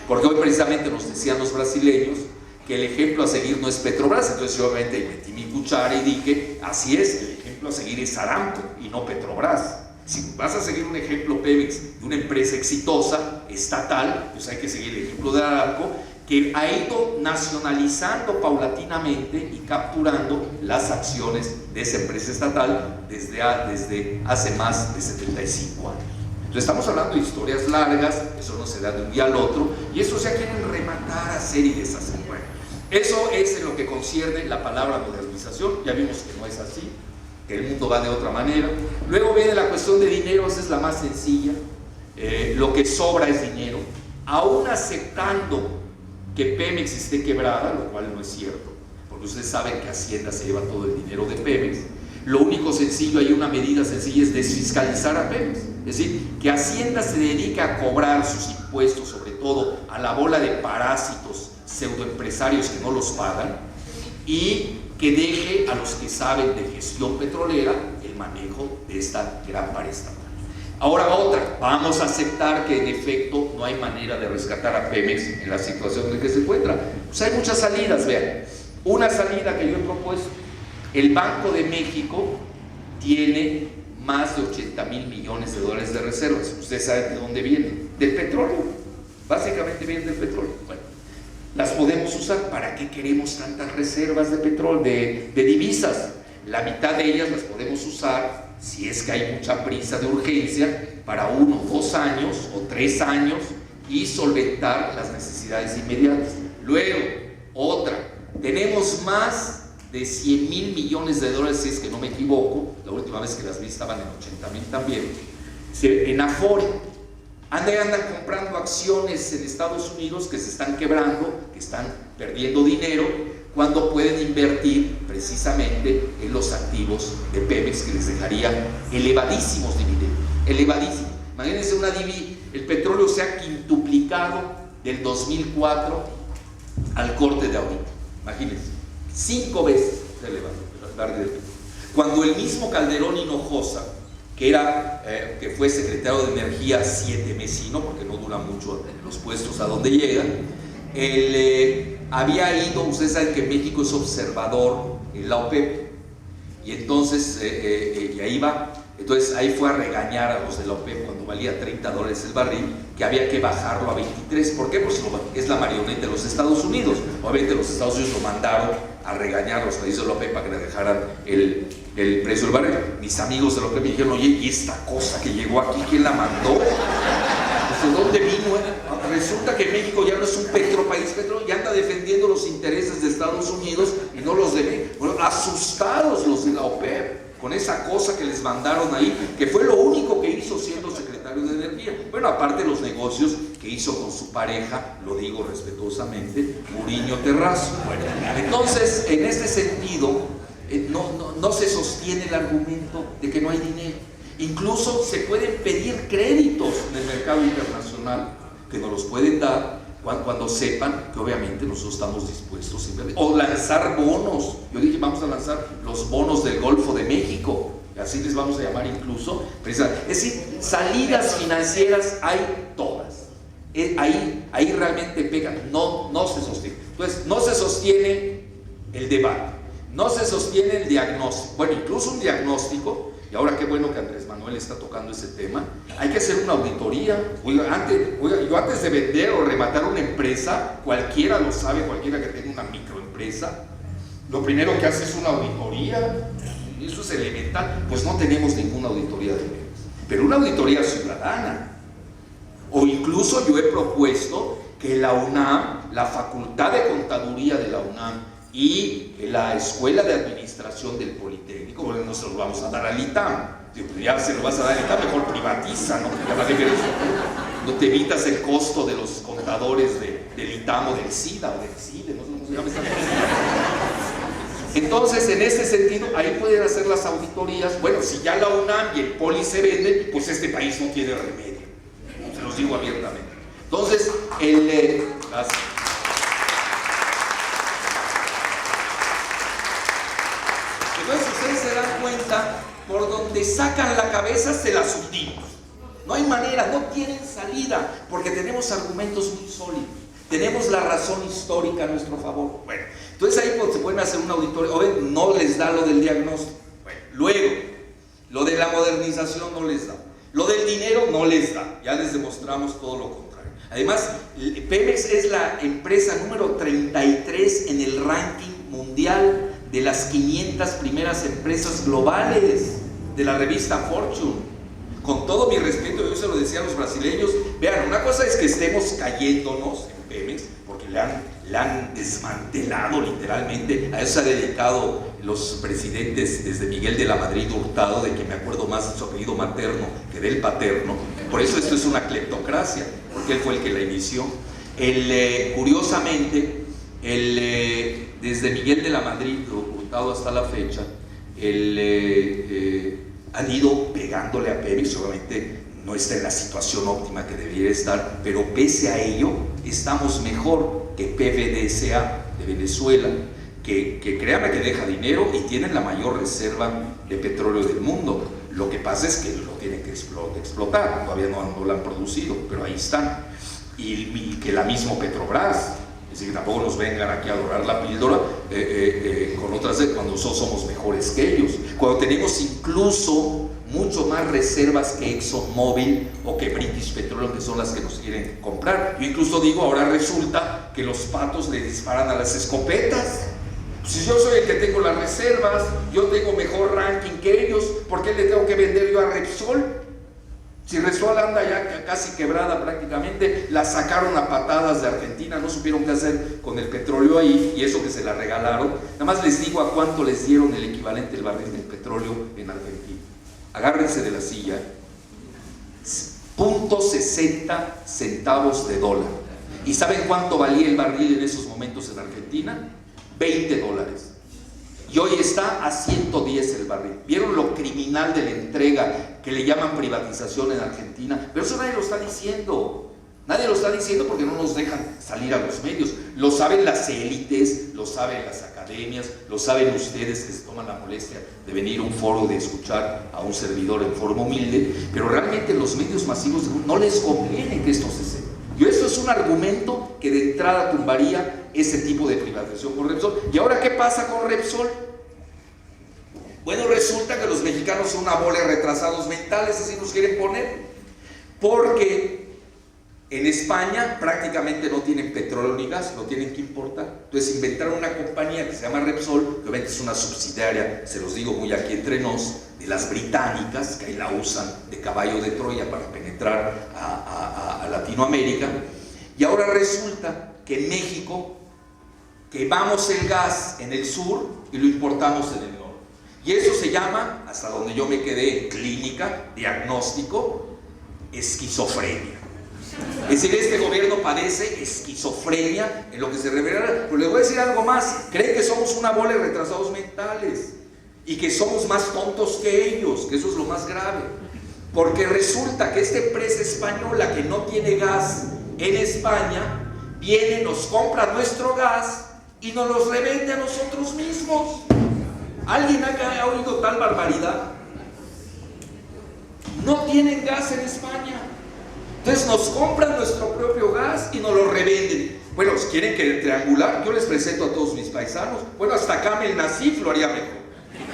Porque hoy precisamente nos decían los brasileños que el ejemplo a seguir no es Petrobras. Entonces yo obviamente metí mi cuchara y dije, así es, el ejemplo a seguir es Aramco y no Petrobras. Si vas a seguir un ejemplo Pemex de una empresa exitosa, estatal, pues hay que seguir el ejemplo de Aramco, que ha ido nacionalizando paulatinamente y capturando las acciones de esa empresa estatal desde hace más de 75 años. Entonces estamos hablando de historias largas, eso no se da de un día al otro, y eso ya quieren rematar, hacer y deshacer. Bueno, eso es en lo que concierne la palabra modernización. Ya vimos que no es así, que el mundo va de otra manera. Luego viene la cuestión de dinero, esa es la más sencilla. Lo que sobra es dinero, aún aceptando que Pemex esté quebrada, lo cual no es cierto, porque ustedes saben que Hacienda se lleva todo el dinero de Pemex. Lo único sencillo, hay una medida sencilla, es desfiscalizar a Pemex, es decir, que Hacienda se dedique a cobrar sus impuestos, sobre todo a la bola de parásitos pseudoempresarios que no los pagan, y que deje a los que saben de gestión petrolera el manejo de esta gran paraestatal. Ahora otra, vamos a aceptar que en efecto no hay manera de rescatar a Pemex en la situación en la que se encuentra. Pues hay muchas salidas, vean. Una salida que yo he propuesto: el Banco de México tiene más de 80,000 millones de dólares de reservas. Ustedes saben de dónde vienen, del petróleo. Básicamente vienen del petróleo. Bueno, las podemos usar. ¿Para qué queremos tantas reservas de petróleo, de divisas? La mitad de ellas las podemos usar, si es que hay mucha prisa de urgencia, para 1, 2 años o 3 años y solventar las necesidades inmediatas. Luego, otra, tenemos más de 100,000 millones de dólares, si es que no me equivoco, la última vez que las vi estaban en 80,000 también, en Afore. Andan comprando acciones en Estados Unidos que se están quebrando, que están perdiendo dinero, cuando pueden invertir precisamente en los activos de Pemex, que les dejaría elevadísimos dividendos, elevadísimos. Imagínense el petróleo se ha quintuplicado del 2004 al corte de ahorita. Imagínense, 5 veces se elevado el barril de petróleo. Cuando el mismo Calderón Hinojosa, que fue secretario de Energía 7 mesino, porque no dura mucho en los puestos a donde llegan, había ido, ustedes saben que México es observador en la OPEP, y entonces y ahí fue a regañar a los de la OPEP cuando valía $30 el barril, que había que bajarlo a 23. ¿Por qué? Pues es la marioneta de los Estados Unidos. Obviamente los Estados Unidos lo mandaron a regañar a los países de la OPEP para que le dejaran el precio del barril. Mis amigos de la OPEP me dijeron: oye, ¿y esta cosa que llegó aquí, quién la mandó? ¿De dónde vino? Resulta que México ya no es un país ya anda defendiendo los intereses de Estados Unidos y no los de México. Bueno, asustados los de la OPEP con esa cosa que les mandaron ahí, que fue lo único que hizo siendo secretario de Energía. Bueno, aparte los negocios que hizo con su pareja, lo digo respetuosamente, Muriño Terrazo. Bueno, entonces, en este sentido, no se sostiene el argumento de que no hay dinero. Incluso se pueden pedir créditos en el mercado internacional, que nos los pueden dar cuando sepan que obviamente nosotros estamos dispuestos a invertir. O lanzar bonos. Yo dije, vamos a lanzar los bonos del Golfo de México, así les vamos a llamar incluso. Es decir, salidas financieras hay todas. Ahí realmente pegan, no se sostiene. Entonces, no se sostiene el debate, no se sostiene el diagnóstico. Bueno, incluso un diagnóstico. Y ahora qué bueno que Andrés Manuel está tocando ese tema. Hay que hacer una auditoría. Yo antes de vender o rematar una empresa, cualquiera lo sabe, cualquiera que tenga una microempresa, lo primero que hace es una auditoría. Y eso es elemental. Pues no tenemos ninguna auditoría de Pemex, pero una auditoría ciudadana. O incluso yo he propuesto que la UNAM, la Facultad de Contaduría de la UNAM y la Escuela de Administración del Politécnico, bueno, no se lo vamos a dar al ITAM. Digo, ya se lo vas a dar al ITAM, mejor privatiza, ¿no? Ya vale que no te evitas el costo de los contadores del ITAM o del SIDA o del CIDE, no sé cómo se llama esta cosa. Entonces, en este sentido, ahí pueden hacer las auditorías. Bueno, si ya la UNAM y el Poli se venden, pues este país no tiene remedio. Se los digo abiertamente. Entonces, entonces ustedes se dan cuenta, por donde sacan la cabeza se las hundimos. No hay manera, no tienen salida, porque tenemos argumentos muy sólidos. Tenemos la razón histórica a nuestro favor. Bueno, entonces ahí pues, se pueden hacer una auditoría. No les da lo del diagnóstico. Bueno, luego, lo de la modernización no les da. Lo del dinero no les da. Ya les demostramos todo lo contrario. Además, Pemex es la empresa número 33 en el ranking mundial de las 500 primeras empresas globales de la revista Fortune. Con todo mi respeto, yo se lo decía a los brasileños, vean, una cosa es que estemos cayéndonos en Pemex, porque le han desmantelado literalmente. A eso se ha dedicado los presidentes desde Miguel de la Madrid Hurtado, de que me acuerdo más de su apellido materno que del paterno. Por eso esto es una cleptocracia, porque él fue el que la inició. Curiosamente, desde Miguel de la Madrid Hurtado hasta la fecha, han ido pegándole a Pemex. Obviamente no está en la situación óptima que debiera estar, pero pese a ello estamos mejor que PDVSA de Venezuela, que créanme que deja dinero y tienen la mayor reserva de petróleo del mundo. Lo que pasa es que lo tienen que explotar, todavía no lo han producido, pero ahí están. Y que la misma Petrobras, es decir, que tampoco nos vengan aquí a dorar la píldora con otras cuando nosotros somos mejores que ellos, cuando tenemos incluso mucho más reservas que ExxonMobil o que British Petroleum, que son las que nos quieren comprar. Yo incluso digo, ahora resulta que los patos le disparan a las escopetas. Si yo soy el que tengo las reservas, yo tengo mejor ranking que ellos, ¿por qué le tengo que vender yo a Repsol? Si Repsol anda ya casi quebrada prácticamente, la sacaron a patadas de Argentina, no supieron qué hacer con el petróleo ahí, y eso que se la regalaron. Nada más les digo a cuánto les dieron el equivalente del barril del petróleo en Argentina. Agárrense de la silla. 0.60 centavos de dólar. ¿Y saben cuánto valía el barril en esos momentos en Argentina? $20. Y hoy está a 110 el barril. ¿Vieron lo criminal de la entrega que le llaman privatización en Argentina? Pero eso nadie lo está diciendo. Nadie lo está diciendo porque no nos dejan salir a los medios. Lo saben las élites, lo saben las academias, lo saben ustedes que se toman la molestia de venir a un foro, de escuchar a un servidor en forma humilde, pero realmente los medios masivos no les conviene que esto se sepa. Y eso es un argumento que de entrada tumbaría ese tipo de privatización con Repsol. ¿Y ahora qué pasa con Repsol? Bueno, resulta que los mexicanos son una bola de retrasados mentales, así nos quieren poner, porque en España prácticamente no tienen petróleo ni gas, lo tienen que importar. Entonces inventaron una compañía que se llama Repsol, que obviamente es una subsidiaria, se los digo muy aquí entre nos, de las británicas, que ahí la usan de caballo de Troya para penetrar a Latinoamérica. Y ahora resulta que en México quemamos el gas en el sur y lo importamos en el norte. Y eso se llama, hasta donde yo me quedé en clínica, diagnóstico, esquizofrenia. Es decir, este gobierno padece esquizofrenia en lo que se revela. Pero les voy a decir algo más: creen que somos una bola de retrasados mentales y que somos más tontos que ellos, que eso es lo más grave, porque resulta que esta empresa española que no tiene gas en España viene, nos compra nuestro gas y nos los revende a nosotros mismos. ¿Alguien ha oído tal barbaridad? No tienen gas en España. Entonces nos compran nuestro propio gas y nos lo revenden. Bueno, si quieren que triangular, yo les presento a todos mis paisanos. Bueno, hasta Kamel Nasif lo haría mejor.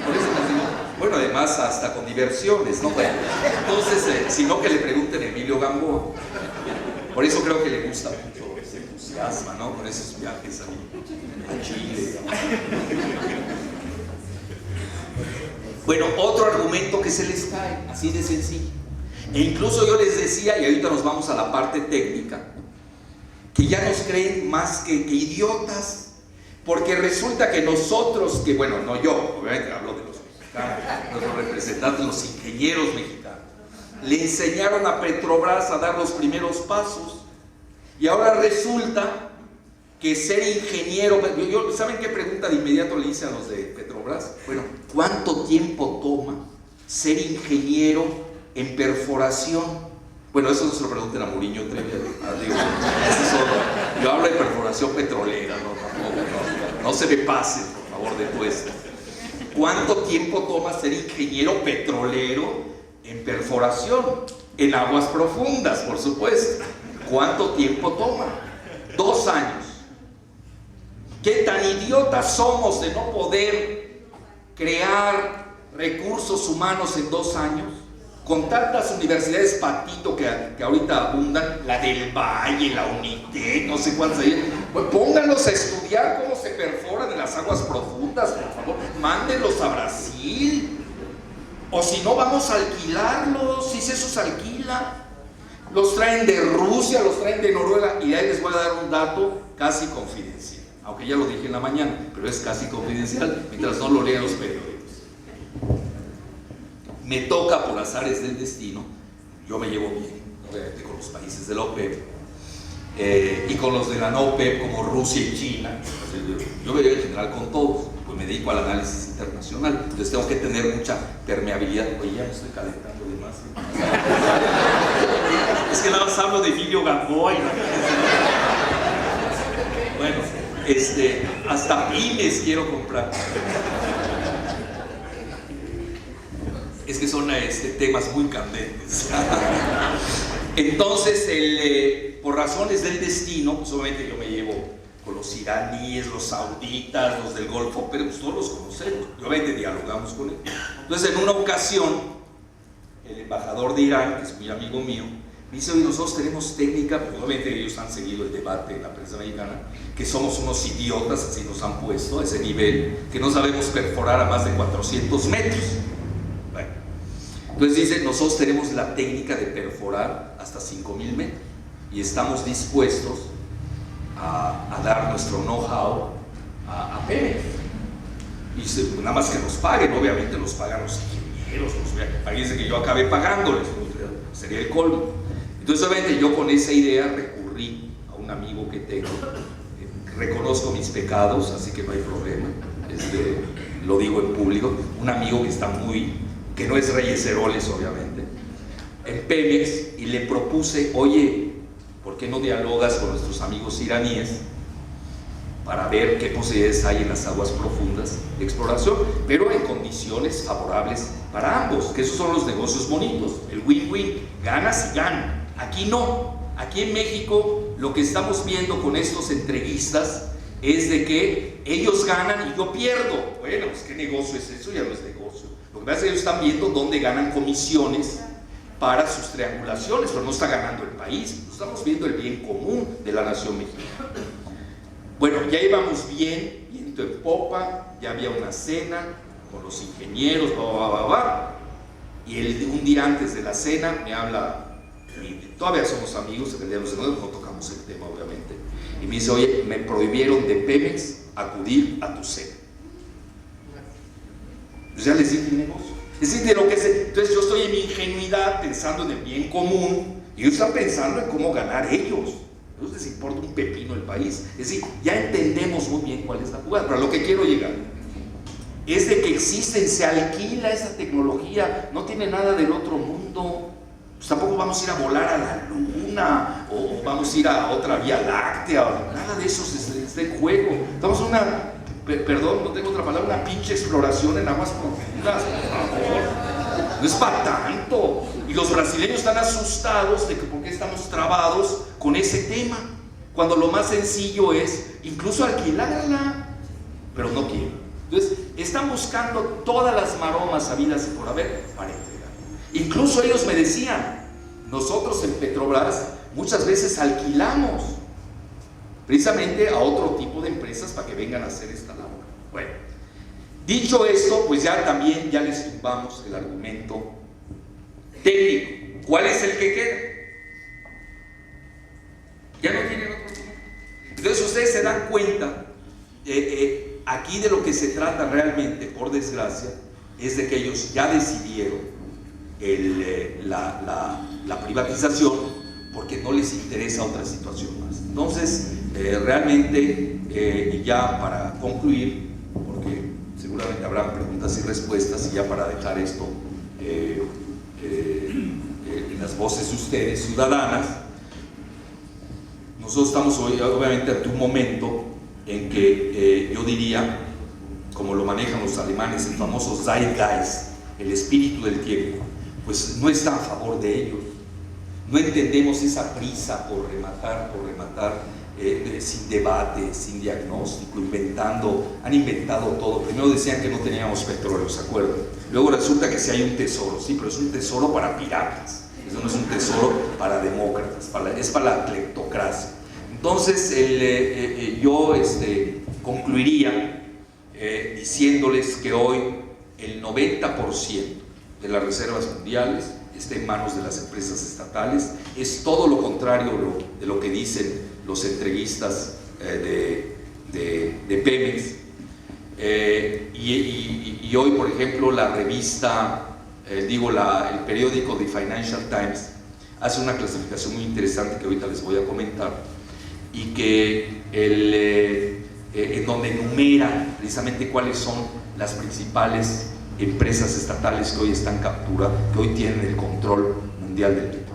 Por eso les digo, bueno, además hasta con diversiones, ¿no? Bueno, entonces, si no, que le pregunten a Emilio Gamboa. Por eso creo que le gusta mucho, se entusiasma, ¿no? Con esos viajes a Chile. Bueno, otro argumento que se les cae, así de sencillo. E incluso yo les decía, y ahorita nos vamos a la parte técnica, que ya nos creen más que idiotas, porque resulta que nosotros, que bueno, no yo, obviamente hablo de los mexicanos, los representantes, los ingenieros mexicanos, le enseñaron a Petrobras a dar los primeros pasos, y ahora resulta que ser ingeniero, ¿saben qué pregunta de inmediato le hice a los de Petrobras? Bueno, ¿cuánto tiempo toma ser ingeniero en perforación? Bueno, eso no se lo pregunten a Muriño Trevia, yo hablo de perforación petrolera, no se me pase, por favor, de puesto. ¿Cuánto tiempo toma ser ingeniero petrolero en perforación? En aguas profundas, por supuesto. ¿Cuánto tiempo toma? 2 años. ¿Qué tan idiotas somos de no poder crear recursos humanos en 2 años? Con tantas universidades patito que ahorita abundan, la del Valle, la UNITEC, no sé cuántas hay, pues pónganlos a estudiar cómo se perforan en las aguas profundas, por favor, mándenlos a Brasil, o si no, vamos a alquilarlos, si eso se alquila, los traen de Rusia, los traen de Noruega, y ahí les voy a dar un dato casi confidencial, aunque ya lo dije en la mañana, pero es casi confidencial, mientras no lo lean los periódicos. Me toca, por azares del destino, yo me llevo bien, obviamente, con los países de la OPEP y con los de la no OPEP como Rusia y China. Yo me llevo en general con todos, pues me dedico al análisis internacional, entonces tengo que tener mucha permeabilidad. Oye, ya me estoy calentando de más. Es que nada más hablo de Emilio Gamboa. Bueno, hasta pymes quiero comprar. Es que son temas muy candentes. Entonces, por razones del destino, pues obviamente yo me llevo con los iraníes, los sauditas, los del Golfo, pero pues todos los conocemos, y obviamente dialogamos con ellos. Entonces, en una ocasión, el embajador de Irán, que es muy amigo mío, me dice: oye, nosotros tenemos técnica, pues obviamente ellos han seguido el debate en la prensa mexicana, que somos unos idiotas, así nos han puesto a ese nivel, que no sabemos perforar a más de 400 metros. Entonces dice: nosotros tenemos la técnica de perforar hasta 5,000 metros y estamos dispuestos a dar nuestro know-how a Pemex. Y dice: pues nada más que nos paguen, obviamente nos pagan los ingenieros, fíjense que yo acabé pagándoles, sería el colmo. Entonces obviamente yo con esa idea recurrí a un amigo que tengo, reconozco mis pecados, así que no hay problema, lo digo en público, un amigo que no es Reyes Heroles, obviamente, en Pemex, y le propuse: oye, ¿por qué no dialogas con nuestros amigos iraníes para ver qué posibilidades hay en las aguas profundas de exploración, pero en condiciones favorables para ambos? Que esos son los negocios bonitos, el win-win, ganas y ganan. Aquí no, aquí en México lo que estamos viendo con estos entreguistas es de que ellos ganan y yo pierdo. Bueno, pues ¿qué negocio es eso? Ya no es negocio. Lo que pasa es que ellos están viendo dónde ganan comisiones para sus triangulaciones, pero no está ganando el país. Estamos viendo el bien común de la nación mexicana. Bueno, ya íbamos bien, viento en popa, ya había una cena con los ingenieros, y un día antes de la cena me habla, y todavía somos amigos, no tocamos el tema obviamente, y me dice: oye, me prohibieron de Pemex acudir a tu cena. Pues ya les dije el negocio. Es decir, de lo que entonces yo estoy en mi ingenuidad pensando en el bien común y ellos están pensando en cómo ganar ellos. A ellos les importa un pepino el país. Es decir, ya entendemos muy bien cuál es la jugada, pero a lo que quiero llegar es de que se alquila esa tecnología, no tiene nada del otro mundo. Pues tampoco vamos a ir a volar a la luna o vamos a ir a otra vía láctea, nada de eso está en juego. Estamos en una, perdón, no tengo otra palabra, una pinche exploración en aguas profundas, por favor. No es para tanto. Y los brasileños están asustados de que por qué estamos trabados con ese tema, cuando lo más sencillo es incluso alquilarla, pero no quieren. Entonces están buscando todas las maromas habidas y por haber para entregar. Incluso ellos me decían: nosotros en Petrobras muchas veces alquilamos precisamente a otro tipo de empresas para que vengan a hacer esta labor. Bueno, Dicho esto, pues ya también ya les tumbamos el argumento técnico. ¿Cuál es el que queda? Ya no tienen otro argumento. Entonces ustedes se dan cuenta, aquí de lo que se trata realmente, por desgracia, es de que ellos ya decidieron la privatización porque no les interesa otra situación más. Entonces, realmente, y ya para concluir, porque seguramente habrá preguntas y respuestas, y ya para dejar esto en las voces de ustedes, ciudadanas, nosotros estamos hoy, obviamente, ante un momento en que yo diría, como lo manejan los alemanes, el famoso Zeitgeist, el espíritu del tiempo, pues no está a favor de ellos. No entendemos esa prisa por rematar, sin debate, sin diagnóstico, han inventado todo. Primero decían que no teníamos petróleo, ¿se acuerdan? Luego resulta que sí hay un tesoro, sí, pero es un tesoro para piratas. Eso no es un tesoro para demócratas, es para la cleptocracia. Entonces, yo concluiría diciéndoles que hoy el 90% de las reservas mundiales está en manos de las empresas estatales. Es todo lo contrario de lo que dicen los entreguistas de Pemex. Y hoy, por ejemplo, la revista, el periódico The Financial Times hace una clasificación muy interesante que ahorita les voy a comentar, y que en donde enumera precisamente cuáles son las principales empresas estatales que hoy están capturadas, que hoy tienen el control mundial del petróleo.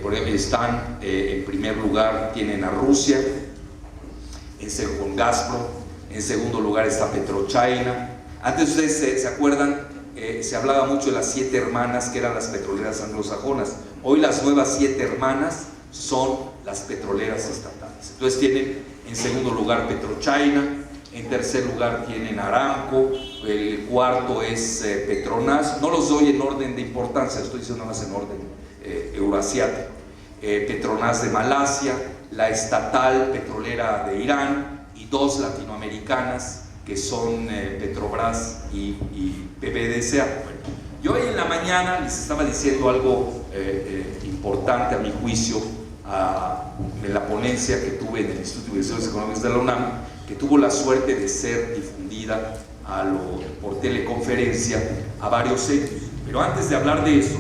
Por ejemplo, están en primer lugar, tienen a Rusia, con Gazprom, en segundo lugar está PetroChina. Antes ustedes se acuerdan, se hablaba mucho de las 7 hermanas que eran las petroleras anglosajonas. Hoy las nuevas 7 hermanas son las petroleras estatales. Entonces tienen en segundo lugar PetroChina, en tercer lugar tienen Aramco, el cuarto es Petronas. No los doy en orden de importancia, estoy diciendo más en orden euroasiático. Petronas de Malasia, la estatal petrolera de Irán, y 2 latinoamericanas que son Petrobras y PDVSA. Bueno, yo hoy en la mañana les estaba diciendo algo importante a mi juicio en la ponencia que tuve en el Instituto de Estudios Económicos de la UNAM, que tuvo la suerte de ser difundida por teleconferencia a varios entes. Pero antes de hablar de eso,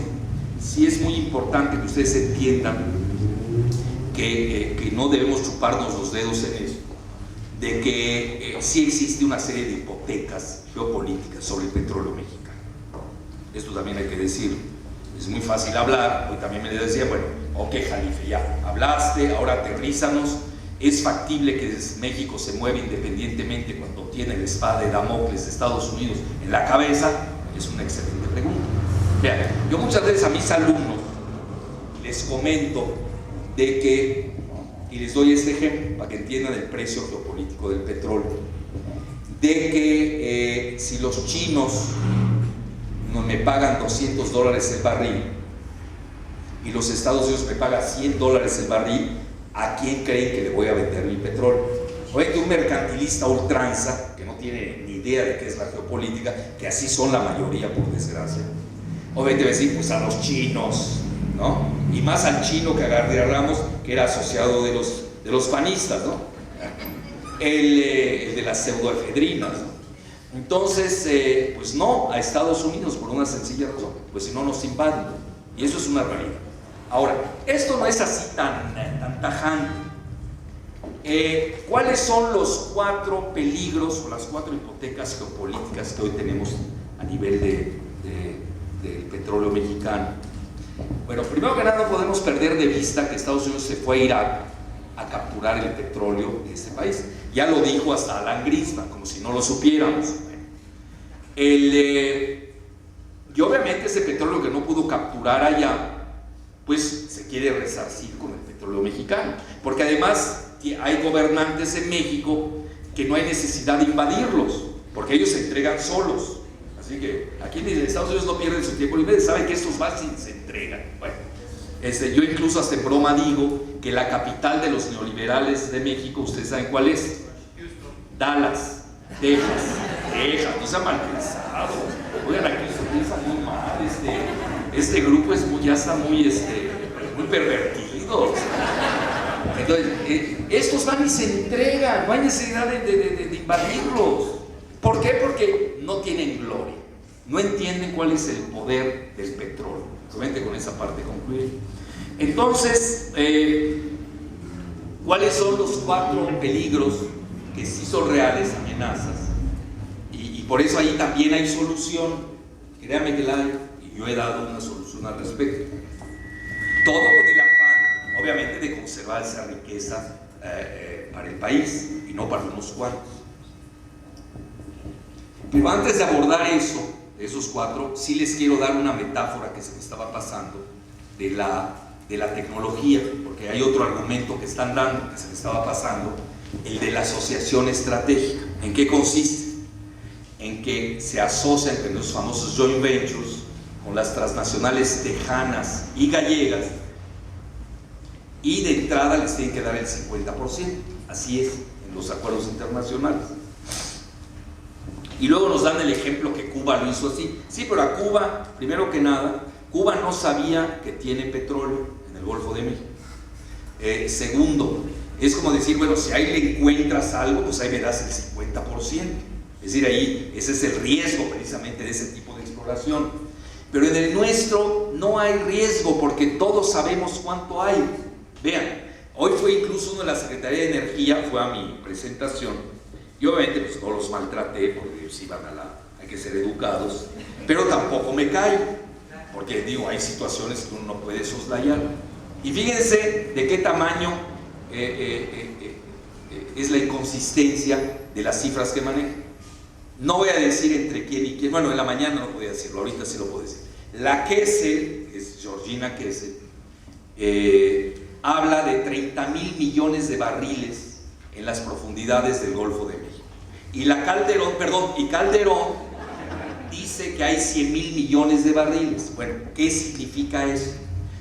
sí es muy importante que ustedes entiendan que no debemos chuparnos los dedos en esto, de que sí existe una serie de hipotecas geopolíticas sobre el petróleo mexicano. Esto también hay que decirlo. Es muy fácil hablar. Hoy también me decían, bueno, ok, Jalife, ya hablaste, ahora aterrízanos. ¿Es factible que México se mueva independientemente cuando tiene la espada de Damocles de Estados Unidos en la cabeza? Es una excelente pregunta. Vean, yo muchas veces a mis alumnos les comento de que, y les doy este ejemplo para que entiendan el precio geopolítico del petróleo, de que si los chinos no me pagan $200 el barril y los Estados Unidos me pagan $100 el barril, ¿a quién creen que le voy a vender mi petróleo? Oye, que un mercantilista ultranza, que no tiene ni idea de qué es la geopolítica, que así son la mayoría, por desgracia, obviamente va a decir, pues a los chinos, ¿no? Y más al chino que agarramos, que era asociado de los panistas, ¿no? El de las pseudoefedrinas, ¿no? Entonces, pues no, a Estados Unidos, por una sencilla razón, pues si no nos invaden, y eso es una realidad. Ahora, esto no es así tan tajante. ¿Cuáles son los 4 peligros o las 4 hipotecas geopolíticas que hoy tenemos a nivel del petróleo mexicano? Bueno, primero que nada no podemos perder de vista que Estados Unidos se fue a Irak a capturar el petróleo de este país. Ya lo dijo hasta Alan Greenspan, como si no lo supiéramos. Y obviamente ese petróleo que no pudo capturar allá, pues se quiere resarcir con el petróleo mexicano, porque además hay gobernantes en México que no hay necesidad de invadirlos, porque ellos se entregan solos. Así que aquí en Estados Unidos no pierden su tiempo libre, saben que estos van y se entregan. Bueno, yo incluso hasta en broma digo que la capital de los neoliberales de México, ¿ustedes saben cuál es? Dallas, Texas. quejan, no sean mal pensados. Oigan, aquí se piensa muy mal, este grupo ya está muy pervertido. Entonces, estos van y se entregan, no hay necesidad de invadirlos. ¿Por qué? Porque no tienen gloria, no entienden cuál es el poder del petróleo. Solamente con esa parte concluir. Entonces, ¿cuáles son los 4 peligros que sí son reales, amenazas? Y por eso ahí también hay solución. Créanme que la hay, y yo he dado una solución al respecto. Todo con el afán, obviamente, de conservar esa riqueza para el país y no para unos cuantos. Pero antes de abordar eso, de esos 4, sí les quiero dar una metáfora que se me estaba pasando de la tecnología, porque hay otro argumento que están dando que se me estaba pasando, el de la asociación estratégica. ¿En qué consiste? En que se asocian con los famosos joint ventures con las transnacionales tejanas y gallegas, y de entrada les tienen que dar el 50%. Así es en los acuerdos internacionales. Y luego nos dan el ejemplo que Cuba lo hizo así. Sí, pero a Cuba, primero que nada, Cuba no sabía que tiene petróleo en el Golfo de México. Segundo, es como decir, bueno, si ahí le encuentras algo, pues ahí me das el 50%. Es decir, ahí ese es el riesgo precisamente de ese tipo de exploración. Pero en el nuestro no hay riesgo porque todos sabemos cuánto hay. Vean, hoy fue incluso uno de la Secretaría de Energía, fue a mi presentación, y obviamente pues no los maltraté porque si van hay que ser educados, pero tampoco me callo, porque digo, hay situaciones que uno no puede soslayar. Y fíjense de qué tamaño es la inconsistencia de las cifras que maneja. No voy a decir entre quién y quién, bueno, en la mañana no podía decirlo, ahorita sí lo puedo decir. La Kessel, es Georgina Kessel, habla de 30,000 millones de barriles en las profundidades del Golfo de México. Y Calderón dice que hay 100,000 millones de barriles. Bueno, ¿qué significa eso?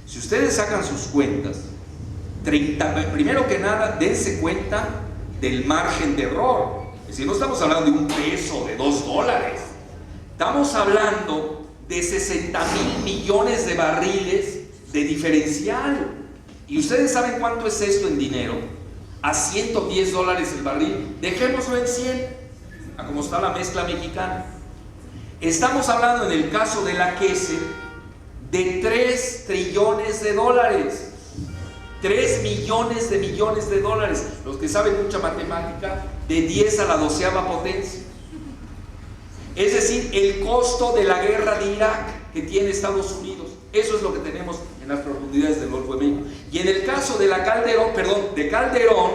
Si ustedes sacan sus cuentas, primero que nada, dense cuenta del margen de error. Es decir, no estamos hablando de un peso, de $2. Estamos hablando de 60,000 millones de barriles de diferencial. ¿Y ustedes saben cuánto es esto en dinero? A $110 el barril. Dejémoslo en 100, a como está la mezcla mexicana. Estamos hablando en el caso de la Kessel de 3 trillones de dólares. 3 millones de dólares. Los que saben mucha matemática, de 10 a la 12ª potencia. Es decir, el costo de la guerra de Irak que tiene Estados Unidos. Eso es lo que tenemos en las profundidades del Golfo de México. Y en el caso de Calderón,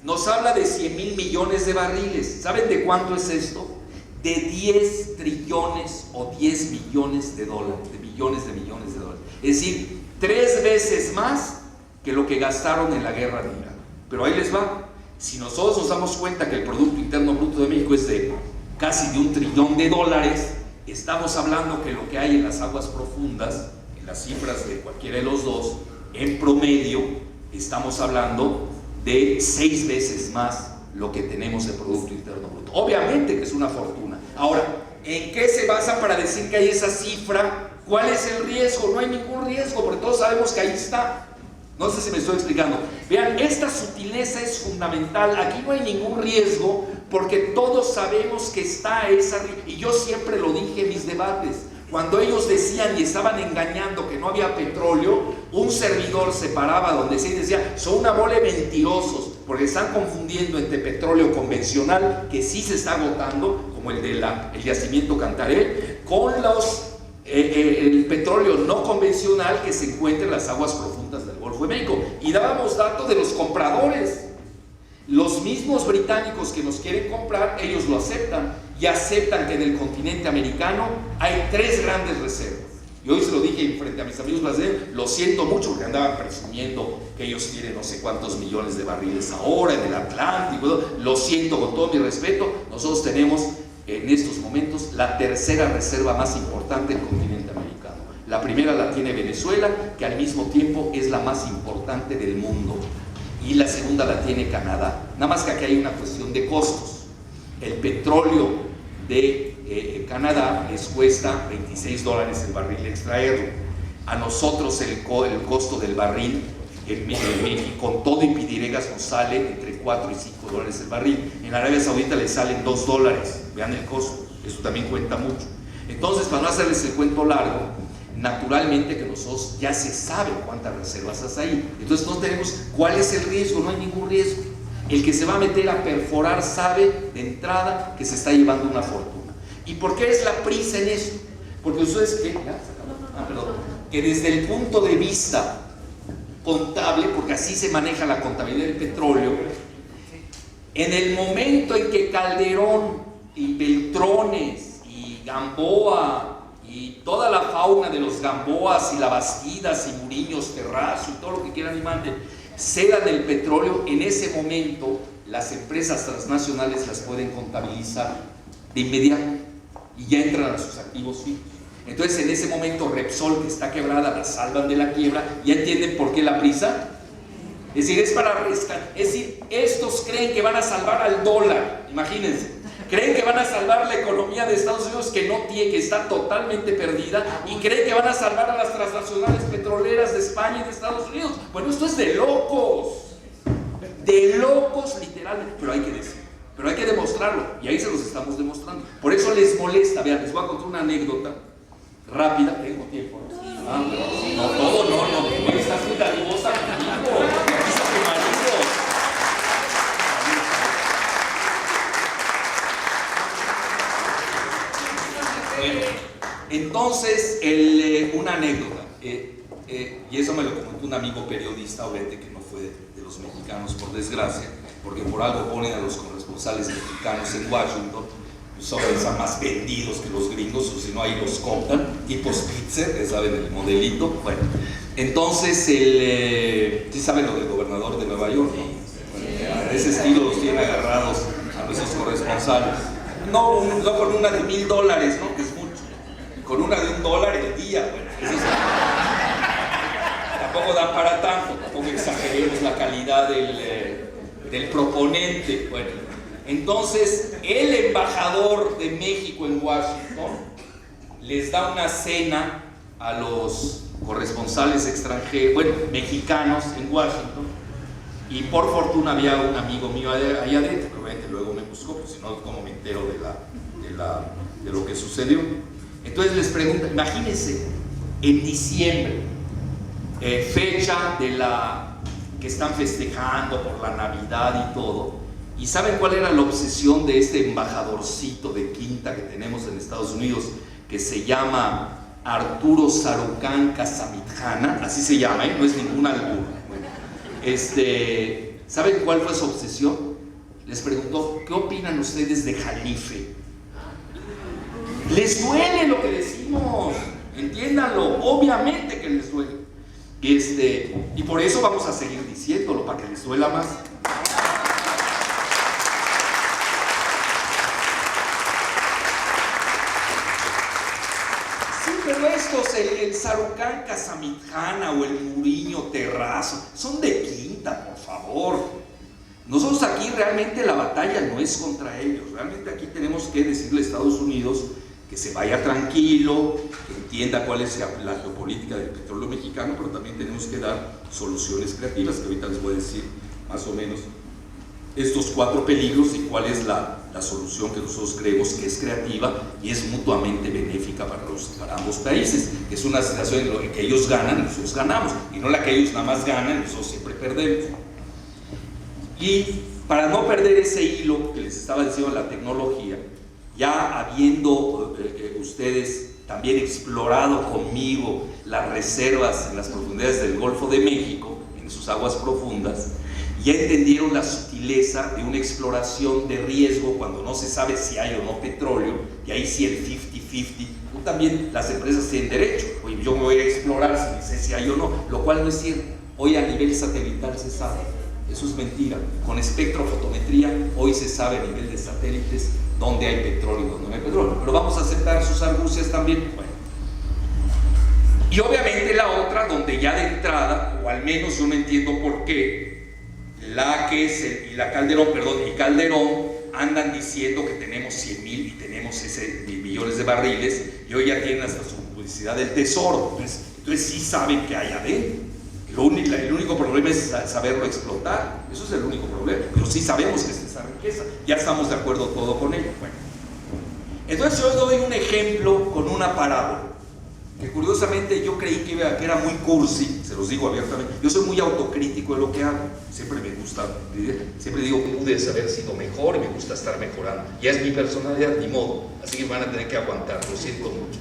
nos habla de 100,000 millones de barriles. ¿Saben de cuánto es esto? De 10 trillones o 10 millones de dólares, de millones de dólares. Es decir, 3 veces más que lo que gastaron en la guerra de Irak. Pero ahí les va. Si nosotros nos damos cuenta que el Producto Interno Bruto de México es de casi de $1 trillón, estamos hablando que lo que hay en las aguas profundas, en las cifras de cualquiera de los dos, en promedio, estamos hablando de 6 veces más lo que tenemos de Producto Interno Bruto. Obviamente que es una fortuna. Ahora, ¿en qué se basa para decir que hay esa cifra? ¿Cuál es el riesgo? No hay ningún riesgo, porque todos sabemos que ahí está. No sé si me estoy explicando. Vean, esta sutileza es fundamental. Aquí no hay ningún riesgo porque todos sabemos que está esa. Y yo siempre lo dije en mis debates. Cuando ellos decían y estaban engañando que no había petróleo, un servidor se paraba donde se decía, son una bola de mentirosos, porque están confundiendo entre petróleo convencional, que sí se está agotando, como el del yacimiento Cantarell, con el petróleo no convencional que se encuentra en las aguas profundas del Golfo de México. Y dábamos datos de los compradores. Los mismos británicos que nos quieren comprar, ellos lo aceptan, y aceptan que en el continente americano hay 3 grandes reservas. Y hoy se lo dije frente a mis amigos brasileños, lo siento mucho porque andaban presumiendo que ellos tienen no sé cuántos millones de barriles ahora en el Atlántico. Lo siento, con todo mi respeto, nosotros tenemos en estos momentos la 3ª reserva más importante del continente americano. La primera la tiene Venezuela, que al mismo tiempo es la más importante del mundo, y la segunda la tiene Canadá. Nada más que aquí hay una cuestión de costos. El petróleo de Canadá les cuesta $26 el barril extraerlo. A nosotros el costo del barril en México, con todo y pidiregas, nos sale entre 4 y 5 dólares el barril. En Arabia Saudita les salen $2. Vean el costo, eso también cuenta mucho. Entonces, para no hacerles el cuento largo, naturalmente que nosotros ya se sabe cuántas reservas hay ahí. Entonces no tenemos cuál es el riesgo, no hay ningún riesgo. El que se va a meter a perforar sabe de entrada que se está llevando una fortuna. ¿Y por qué es la prisa en esto? Porque ustedes que desde el punto de vista contable, porque así se maneja la contabilidad del petróleo, en el momento en que Calderón y Beltrones y Gamboa y toda la fauna de los Gamboas y Labastidas y Muriños, Terrazo y todo lo que quieran y manden, cedan el petróleo, en ese momento las empresas transnacionales las pueden contabilizar de inmediato y ya entran a sus activos fijos. Entonces en ese momento Repsol, que está quebrada, la salvan de la quiebra. ¿Ya entienden por qué la prisa? Es decir, es para rescatar. Es decir, estos creen que van a salvar al dólar, imagínense. Creen que van a salvar la economía de Estados Unidos, que no tiene, que está totalmente perdida, y creen que van a salvar a las transnacionales petroleras de España y de Estados Unidos. Bueno, esto es de locos literalmente, pero hay que decir, pero hay que demostrarlo, y ahí se los estamos demostrando. Por eso les molesta. Vean, les voy a contar una anécdota rápida. Tengo tiempo, ¿no? No, todo no, estás muy dadivosa conmigo. Aquí está tu marido. Bueno, entonces, una anécdota, y eso me lo comentó un amigo periodista, obviamente que no fue de los mexicanos, por desgracia, porque por algo ponen a los corresponsales mexicanos en Washington, son más vendidos que los gringos, o si no, ahí los compran, tipo Spitzer, ya saben el modelito. Bueno, entonces, ¿sí saben lo del gobernador de Nueva York? Bueno, de ese estilo los tienen agarrados a nuestros corresponsales. No con una de $1,000, ¿no? Que es mucho. Con una de $1 el día. Bueno, eso tampoco dan para tanto, tampoco exageremos la calidad del proponente. Bueno, entonces el embajador de México en Washington les da una cena a los corresponsales extranjeros, bueno, mexicanos en Washington. Y por fortuna había un amigo mío allá adentro, que obviamente luego me buscó, pues si no, ¿cómo me entero de lo que sucedió? Entonces les pregunto, imagínense, en diciembre, fecha que están festejando por la Navidad y todo, ¿y saben cuál era la obsesión de este embajadorcito de quinta que tenemos en Estados Unidos, que se llama Arturo Sarucán Casamitjana? Así se llama, no es ningún albur. ¿Saben cuál fue su obsesión? Les preguntó, ¿qué opinan ustedes de Jalife? Les duele lo que decimos, entiéndanlo, obviamente que les duele. Y por eso vamos a seguir diciéndolo, para que les duela más. Pero estos, el Sarucán Casamitjana o el Muriño Terrazo, son de quinta, por favor. Nosotros aquí realmente la batalla no es contra ellos. Realmente aquí tenemos que decirle a Estados Unidos que se vaya tranquilo, que entienda cuál es la geopolítica del petróleo mexicano, pero también tenemos que dar soluciones creativas, que ahorita les voy a decir más o menos estos 4 peligros y cuál es la solución que nosotros creemos que es creativa y es mutuamente benéfica para ambos países, que es una situación en la que ellos ganan y nosotros ganamos, y no la que ellos nada más ganan y nosotros siempre perdemos. Y para no perder ese hilo que les estaba diciendo de la tecnología, ya habiendo ustedes también explorado conmigo las reservas en las profundidades del Golfo de México, en sus aguas profundas, ya entendieron la sutileza de una exploración de riesgo cuando no se sabe si hay o no petróleo, y ahí sí el 50-50, también las empresas tienen derecho. Oye, yo me voy a explorar si sé si hay o no, lo cual no es cierto. Hoy a nivel satelital se sabe, eso es mentira. Con espectrofotometría hoy se sabe a nivel de satélites dónde hay petróleo y dónde no hay petróleo, pero vamos a aceptar sus argucias también. Bueno. Y obviamente la otra, donde ya de entrada, o al menos yo no entiendo por qué, y Calderón andan diciendo que tenemos 100,000 y tenemos ese millones de barriles, y hoy ya tienen hasta su publicidad del tesoro. Entonces sí saben que hay adentro. El único problema es saberlo explotar. Eso es el único problema. Pero sí sabemos que es esa riqueza. Ya estamos de acuerdo todo con ello. Bueno. Entonces yo doy un ejemplo con una parábola, que curiosamente yo creí que era muy cursi, se los digo abiertamente. Yo soy muy autocrítico de lo que hago. Siempre me gusta, siempre digo que pude haber sido mejor y me gusta estar mejorando. Ya es mi personalidad, ni modo. Así que van a tener que aguantar, lo siento mucho.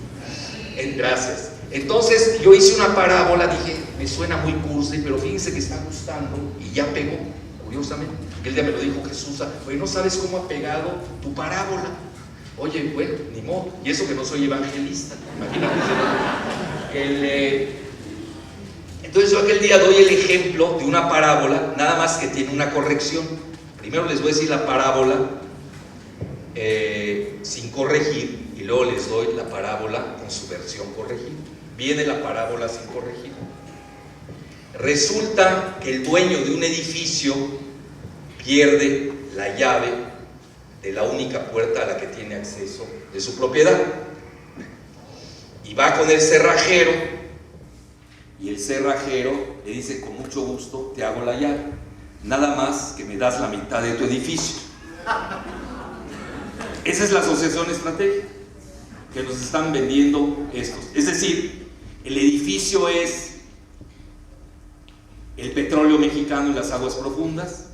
Gracias. Entonces yo hice una parábola, dije, me suena muy cursi, pero fíjense que está gustando y ya pegó, curiosamente. Aquel día me lo dijo Jesús, oye, ¿no sabes cómo ha pegado tu parábola? Oye, bueno, ni modo, y eso que no soy evangelista, imagínate. Entonces yo aquel día doy el ejemplo de una parábola, nada más que tiene una corrección. Primero les voy a decir la parábola sin corregir, y luego les doy la parábola con su versión corregida. Viene la parábola sin corregir. Resulta que el dueño de un edificio pierde la llave de la única puerta a la que tiene acceso de su propiedad, y va con el cerrajero, y el cerrajero le dice: con mucho gusto te hago la llave, nada más que me das la mitad de tu edificio. Esa es la asociación estratégica que nos están vendiendo estos. Es decir, el edificio es el petróleo mexicano y las aguas profundas.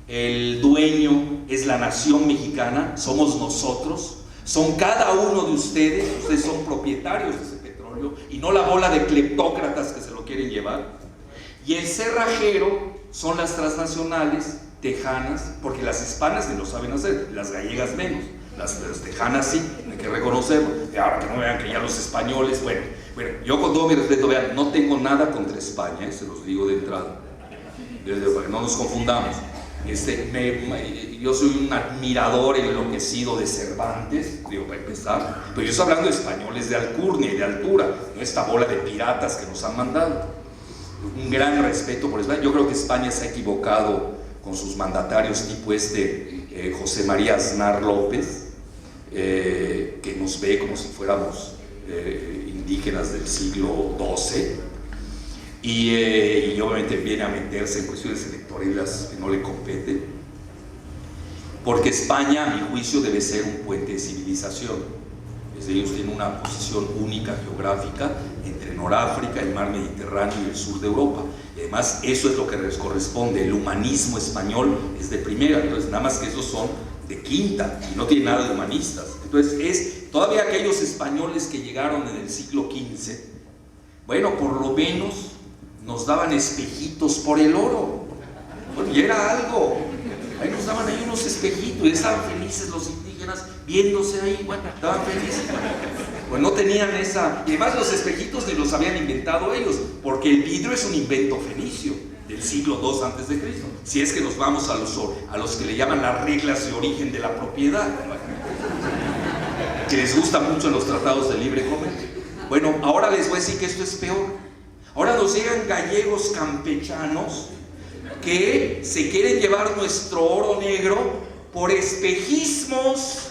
El dueño es la nación mexicana, somos nosotros, son cada uno de ustedes son propietarios de ese petróleo y no la bola de cleptócratas que se lo quieren llevar. Y el cerrajero son las transnacionales tejanas, porque las hispanas ni lo saben hacer, las gallegas menos, las tejanas sí, hay que reconocerlo. Ahora que no vean que ya los españoles, bueno, yo con todo mi respeto, vean, no tengo nada contra España, se los digo de entrada, para que no nos confundamos. Yo soy un admirador enloquecido de Cervantes, digo, para empezar, pero yo estoy hablando de españoles de alcurnia y de altura, no esta bola de piratas que nos han mandado. Un gran respeto por España. Yo creo que España se ha equivocado con sus mandatarios tipo José María Aznar López, que nos ve como si fuéramos indígenas del siglo XII. Y obviamente viene a meterse en cuestiones electorales que no le competen, porque España, a mi juicio, debe ser un puente de civilización. Ellos tienen una posición única geográfica entre Noráfrica, el mar Mediterráneo y el sur de Europa, y además eso es lo que les corresponde. El humanismo español es de primera, entonces nada más que esos son de quinta y no tienen nada de humanistas. Entonces todavía aquellos españoles que llegaron en el siglo XV, bueno, por lo menos nos daban espejitos por el oro. Bueno, y era algo. Ahí nos daban ahí unos espejitos y estaban felices los indígenas viéndose ahí, bueno, estaban felices. Pues no tenían esa. Y además los espejitos ni los habían inventado ellos, porque el vidrio es un invento fenicio del siglo II a.C. Si es que nos vamos a los que le llaman las reglas de origen de la propiedad, que les gusta mucho en los tratados de libre comercio. Bueno, ahora les voy a decir que esto es peor. Ahora nos llegan gallegos campechanos que se quieren llevar nuestro oro negro por espejismos.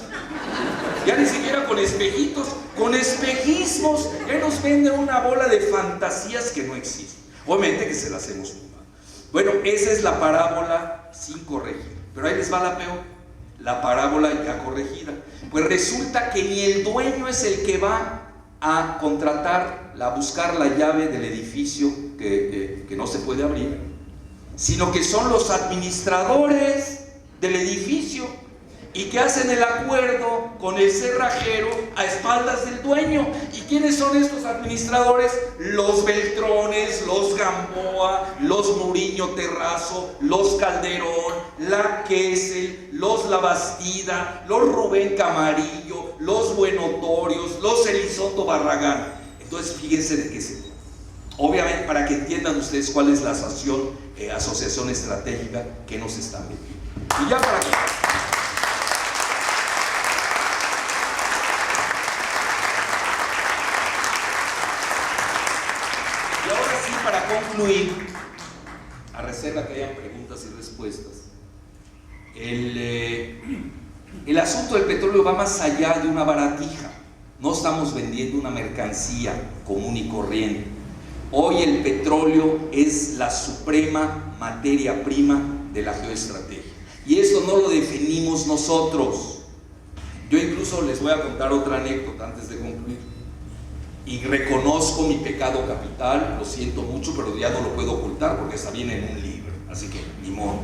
Ya ni siquiera con espejitos, con espejismos. Ya nos venden una bola de fantasías que no existen. Obviamente que se las hemos fumado. Bueno, esa es la parábola sin corregir. Pero ahí les va la peor, la parábola ya corregida. Pues resulta que ni el dueño es el que va a contratar, a buscar la llave del edificio que no se puede abrir, sino que son los administradores del edificio y que hacen el acuerdo con el cerrajero a espaldas del dueño. ¿Y quiénes son estos administradores? Los Beltrones, los Gamboa, los Muriño Terrazo, los Calderón, la Kessel, los Labastida, los Rubén Camarillo, los Buenotorios, los Elizondo Barragán. Entonces fíjense de qué se trata. Obviamente, para que entiendan ustedes cuál es la asociación estratégica que nos están vendiendo. Y ya para que... Y ahora sí, para concluir, a reserva que hayan preguntas y respuestas, El asunto del petróleo va más allá de una baratija. No estamos vendiendo una mercancía común y corriente. Hoy el petróleo es la suprema materia prima de la geoestrategia. Y esto no lo definimos nosotros. Yo incluso les voy a contar otra anécdota antes de concluir. Y reconozco mi pecado capital, lo siento mucho, pero ya no lo puedo ocultar porque está bien en un libro. Así que, ni modo.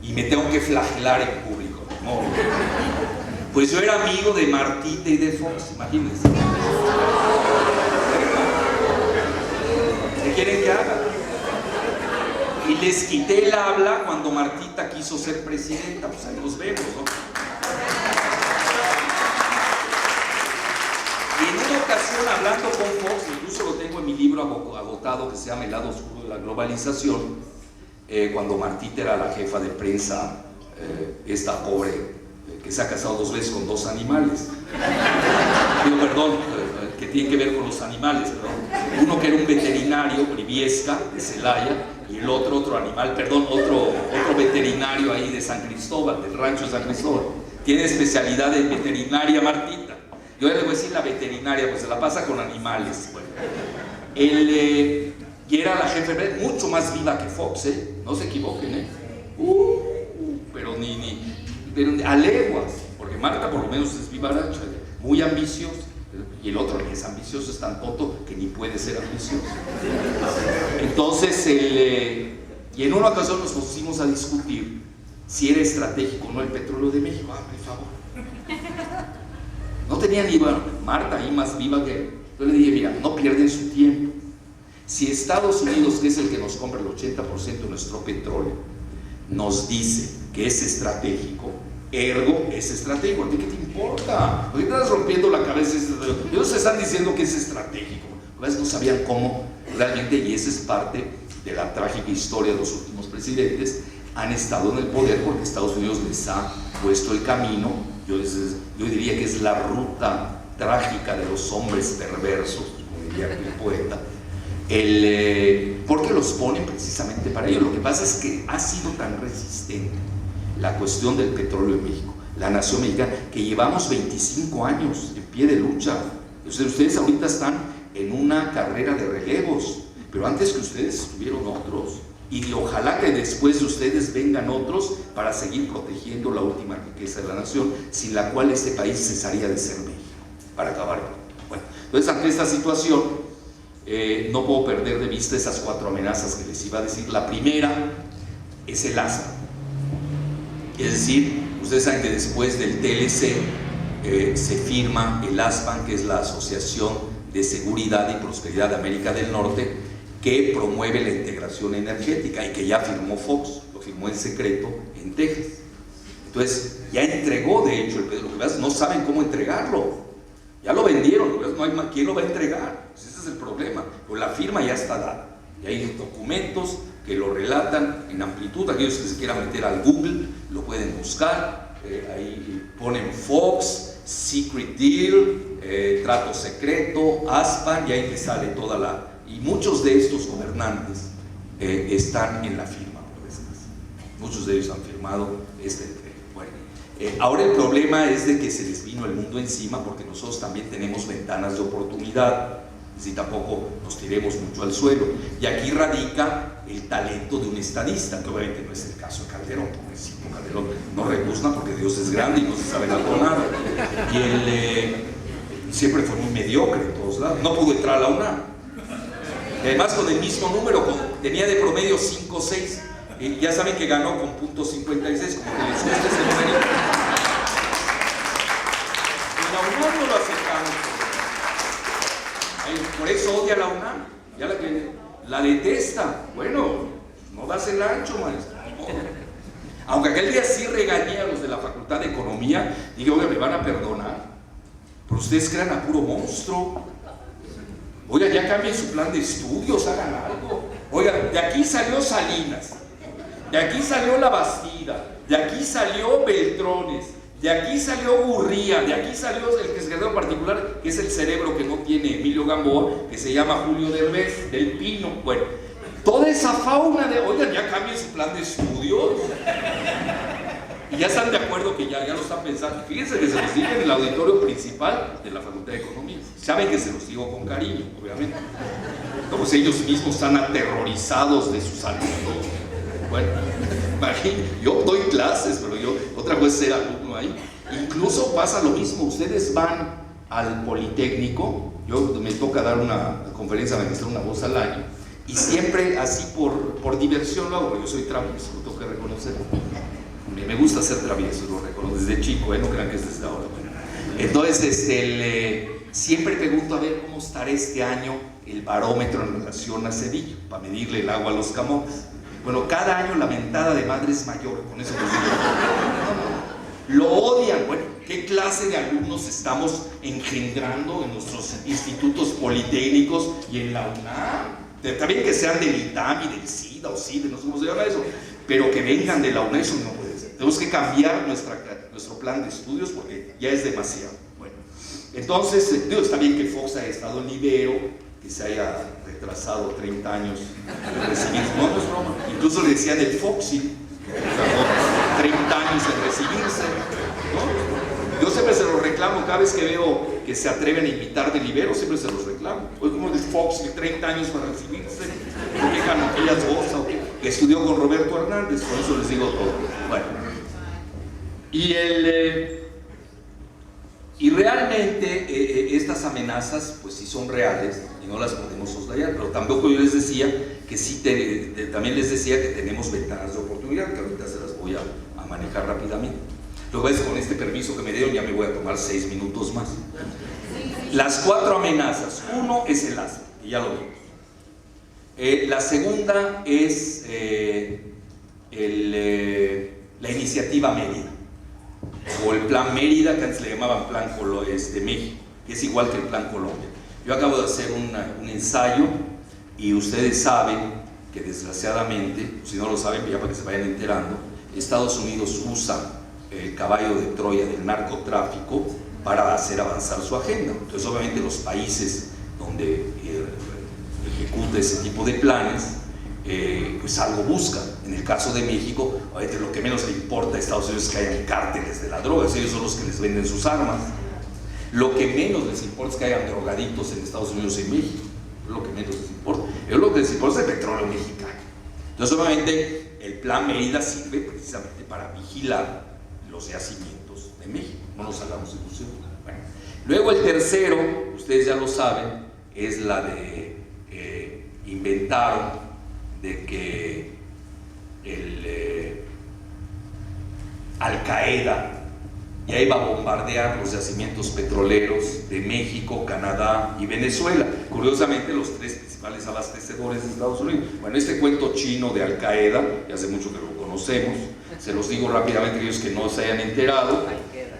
Y me tengo que flagelar en público. No. Pues yo era amigo de Martita y de Fox, imagínense. ¿Qué quieren que haga? Y les quité el habla cuando Martita quiso ser presidenta, pues ahí nos vemos, ¿no? Y en una ocasión, hablando con Fox, incluso lo tengo en mi libro agotado que se llama El lado oscuro de la globalización, cuando Martita era la jefa de prensa, esta pobre, que se ha casado 2 veces con 2 animales. Digo, perdón, que tiene que ver con los animales, perdón. Uno que era un veterinario, Briviesca, de Celaya, y el otro animal, perdón, otro veterinario ahí de San Cristóbal, del rancho de San Cristóbal. Tiene especialidad en veterinaria, Martita. Yo le voy a decir la veterinaria, pues se la pasa con animales. Bueno, y era la jefe, mucho más viva que Fox, no se equivoquen, pero pero a leguas, porque Marta por lo menos es vivaracha, muy ambiciosa, y el otro ni es ambicioso, es tan tonto que ni puede ser ambicioso. Entonces, y en una ocasión nos pusimos a discutir si era estratégico o no el petróleo de México. Por favor. No tenía ni, bueno, Marta ahí más viva que él. Yo le dije, mira, no pierden su tiempo. Si Estados Unidos, que es el que nos compra el 80% de nuestro petróleo, nos dice que es estratégico, ergo es estratégico. ¿A ti qué te importa? ¿Por qué estás rompiendo la cabeza? Ellos están diciendo que es estratégico. A veces no sabían cómo realmente, y esa es parte de la trágica historia de los últimos presidentes, han estado en el poder porque Estados Unidos les ha puesto el camino. Yo diría que es la ruta trágica de los hombres perversos, como diría el poeta, porque los ponen precisamente para ello. Lo que pasa es que ha sido tan resistente la cuestión del petróleo en México, la nación mexicana, que llevamos 25 años en pie de lucha. Ustedes ahorita están en una carrera de relevos, pero antes que ustedes estuvieron otros, y ojalá que después de ustedes vengan otros para seguir protegiendo la última riqueza de la nación, sin la cual este país cesaría de ser México, para acabar. Bueno, entonces ante esta situación no puedo perder de vista esas 4 amenazas que les iba a decir. La primera es el ASPAN, es decir, ustedes saben que después del TLC se firma el ASPAN, que es la Asociación de Seguridad y Prosperidad de América del Norte, que promueve la integración energética y que ya firmó Fox, lo firmó en secreto en Texas. Entonces ya entregó, de hecho, lo que pasa es que no saben cómo entregarlo, ya lo vendieron, no hay quién lo va a entregar. Pues ese es el problema, pues la firma ya está dada y hay documentos que lo relatan en amplitud. Aquellos que se quieran meter al Google lo pueden buscar, ahí ponen Fox, Secret Deal, trato secreto, ASPAN, y ahí les sale toda la... Y muchos de estos gobernantes están en la firma, muchos de ellos han firmado este decreto. Bueno, ahora el problema es de que se les vino el mundo encima, porque nosotros también tenemos ventanas de oportunidad, si tampoco nos tiremos mucho al suelo. Y aquí radica el talento de un estadista, que obviamente no es el caso de Calderón, pobrecito Calderón, no rebuzna porque Dios es grande y no se sabe nada. Y él siempre fue muy mediocre en todos lados, no pudo entrar a la UNAM. Además, con el mismo número, tenía de promedio 5.6, ya saben que ganó con .56, como que les gusta ese número. En la UNAM no lo aceptamos. Por eso odia a la UNAM, ya la detesta. Bueno, no das el ancho, maestro. Aunque aquel día sí regañé a los de la Facultad de Economía, dije, oiga, me van a perdonar, pero ustedes crean a puro monstruo. Oiga, ya cambien su plan de estudios, hagan algo. Oiga, de aquí salió Salinas, de aquí salió La Bastida, de aquí salió Beltrones, de aquí salió Gurría, de aquí salió el secretario particular, que es el cerebro que no tiene Emilio Gamboa, que se llama Julio Derbez, del Pino. Bueno, Toda esa fauna de, oigan, ya cambien su plan de estudios. Y ya están de acuerdo que ya lo están pensando. Fíjense que se los digo en el auditorio principal de la Facultad de Economía. Saben que se los digo con cariño, obviamente. Como si ellos mismos están aterrorizados de sus alumnos. Bueno, yo doy clases, pero otra cosa es ser alumno ahí. Incluso pasa lo mismo, ustedes van al Politécnico, me toca dar una conferencia magistral una voz al año, y siempre así por diversión lo hago, porque yo soy travieso, lo tengo que reconocer. Me gusta ser travieso, lo reconozco desde chico, no crean que es desde ahora. Entonces, siempre pregunto a ver cómo estará este año el barómetro en relación a Cedillo, para medirle el agua a los camotes. Bueno, cada año la mentada de madre es mayor, con eso les digo. Lo odian. Bueno, ¿qué clase de alumnos estamos engendrando en nuestros institutos politécnicos y en la UNAM? También que sean del ITAM y del SIDA o CIDE, no sé cómo se llama eso, pero que vengan de la UNAM, eso no puede ser. Tenemos que cambiar nuestro plan de estudios porque ya es demasiado. Bueno, entonces, está bien que Fox haya estado en Ibero, que se haya retrasado 30 años de recibirse. No, no es broma. Incluso le decían el Foxy, que tardó 30 años en recibirse, ¿no? Yo siempre se los reclamo, cada vez que veo que se atreven a invitar del Ibero, siempre se los reclamo. Hoy como el Foxy, 30 años para recibirse, ¿qué canonquillas goza? Estudió con Roberto Hernández, por eso les digo todo. Bueno, y realmente estas amenazas, pues sí son reales y no las podemos soslayar, pero tampoco yo les decía que sí, también les decía que tenemos ventanas de oportunidad, que ahorita se las voy a manejar rápidamente. Lo que es con este permiso que me dieron, ya me voy a tomar 6 minutos más. Las 4 amenazas, uno es el ASPE, y ya lo vimos. La segunda es la iniciativa Mérida, o el Plan Mérida, que antes le llamaban Plan México, que es igual que el Plan Colombia. Yo acabo de hacer un ensayo y ustedes saben que desgraciadamente, si no lo saben, ya para que se vayan enterando, Estados Unidos usa el caballo de Troya del narcotráfico para hacer avanzar su agenda. Entonces obviamente los países donde ejecuta ese tipo de planes, pues algo buscan. En el caso de México, lo que menos le importa a Estados Unidos es que hayan cárteles de la droga, ellos son los que les venden sus armas. Lo que menos les importa es que hayan drogaditos en Estados Unidos y en México, es lo que menos les importa. Lo que les importa es el petróleo mexicano. Entonces obviamente el Plan Mérida sirve precisamente para vigilar los yacimientos de México, no nos hagamos ilusión. Bueno, luego el tercero, ustedes ya lo saben, es la de inventaron de que Al-Qaeda ya iba a bombardear los yacimientos petroleros de México, Canadá y Venezuela. Curiosamente, los 3 principales abastecedores de Estados Unidos. Bueno, este cuento chino de Al-Qaeda, ya hace mucho que lo conocemos, se los digo rápidamente a aquellos que no se hayan enterado.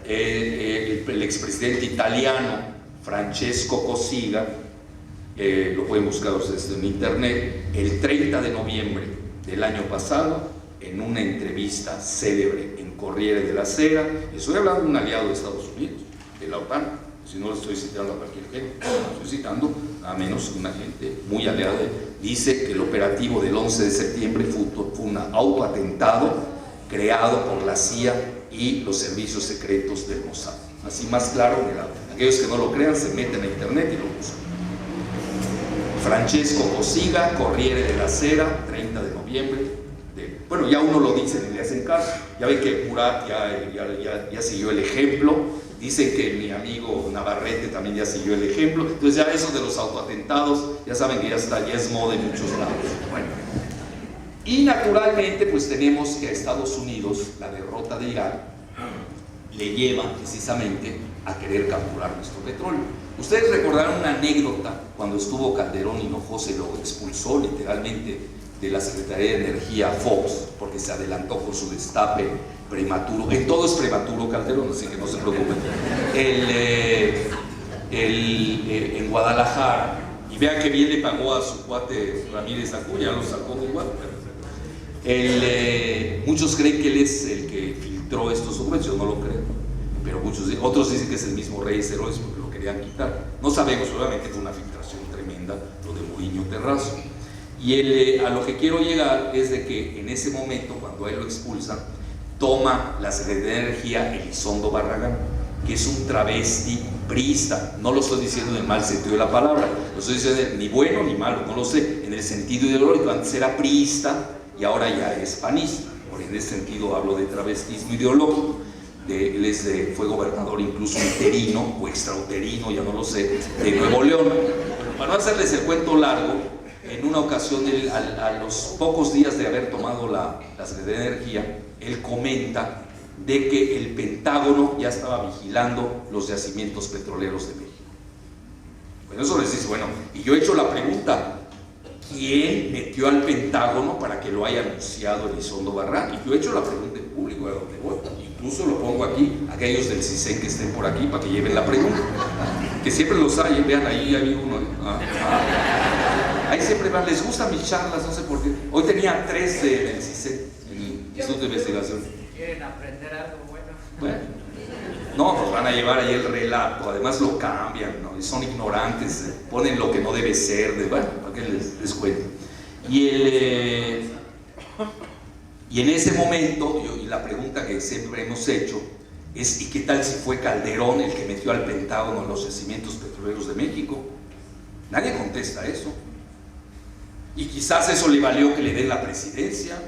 El expresidente italiano Francesco Cossiga, lo pueden buscar ustedes en internet, el 30 de noviembre del año pasado, en una entrevista célebre en Corriere della Sera, estoy hablando de un aliado de Estados Unidos, de la OTAN, si no lo estoy citando a cualquier gente, estoy citando a menos una gente muy aliada, dice que el operativo del 11 de septiembre fue un autoatentado creado por la CIA y los servicios secretos del Mossad. Así más claro, aquellos que no lo crean se meten a internet y lo buscan. Francesco Cossiga, Corriere della Sera, 30 de noviembre. Bueno, ya uno lo dice y le hacen caso. Ya ven que Murat ya siguió el ejemplo. Dicen que mi amigo Navarrete también ya siguió el ejemplo. Entonces ya eso de los autoatentados, ya saben que ya es moda en muchos lados. Bueno. Y naturalmente pues tenemos que a Estados Unidos la derrota de Irak le lleva precisamente a querer capturar nuestro petróleo. Ustedes recordarán una anécdota cuando estuvo Calderón Hinojosa, lo expulsó literalmente de la Secretaría de Energía Fox, porque se adelantó con su destape prematuro. En todo es prematuro Calderón, así que no se preocupen. En Guadalajara, y vean que bien le pagó a su cuate Ramírez Acuña, lo sacó muy igual. Muchos creen que él es el que filtró estos documentos, yo no lo creo, pero otros dicen que es el mismo Reyes Heroes porque lo querían quitar. No sabemos, obviamente fue una filtración tremenda lo de Muriño Terrazo. Y a lo que quiero llegar es de que en ese momento, cuando a él lo expulsan, toma la Secretaría de Energía Elizondo Barragán, que es un travesti priista. No lo estoy diciendo en el mal sentido de la palabra, lo estoy diciendo ni bueno ni malo, no lo sé, en el sentido ideológico. Antes era priista y ahora ya es panista. Por en ese sentido hablo de travestismo ideológico. Él fue gobernador incluso interino o extrauterino, ya no lo sé, de Nuevo León. Para no hacerles el cuento largo, en una ocasión, a los pocos días de haber tomado la Secretaría de Energía, él comenta de que el Pentágono ya estaba vigilando los yacimientos petroleros de México. Bueno, eso les dice, bueno, y yo he hecho la pregunta, ¿quién metió al Pentágono para que lo haya anunciado Elizondo Barragán? Y yo he hecho la pregunta en público, a donde voy, incluso lo pongo aquí, aquellos del CISEN que estén por aquí, para que lleven la pregunta, que siempre los hay, vean, ahí hay uno, ahí siempre van, les gustan mis charlas, no sé por qué. Hoy tenía 3 del CISEN, en el Instituto de Investigación. ¿Quieren aprender algo bueno? Bueno, no, nos van a llevar ahí el relato, además lo cambian, ¿no? Y son ignorantes, ponen lo que no debe ser, bueno, para que les cuente. Y en ese momento, y la pregunta que siempre hemos hecho es, ¿y qué tal si fue Calderón el que metió al Pentágono en los yacimientos petroleros de México? Nadie contesta eso. Y quizás eso le valió que le den la presidencia.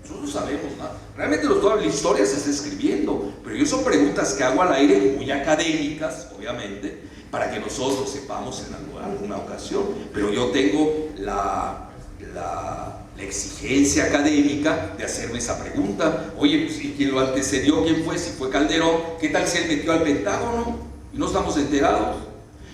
Nosotros no sabemos nada. Realmente toda la historia se está escribiendo, pero yo son preguntas que hago al aire, muy académicas, obviamente, para que nosotros sepamos en alguna ocasión. Pero yo tengo la exigencia académica de hacerme esa pregunta. Oye, pues, ¿y quién lo antecedió? ¿Quién fue? Si fue Calderón, ¿qué tal si él metió al Pentágono? Y no estamos enterados.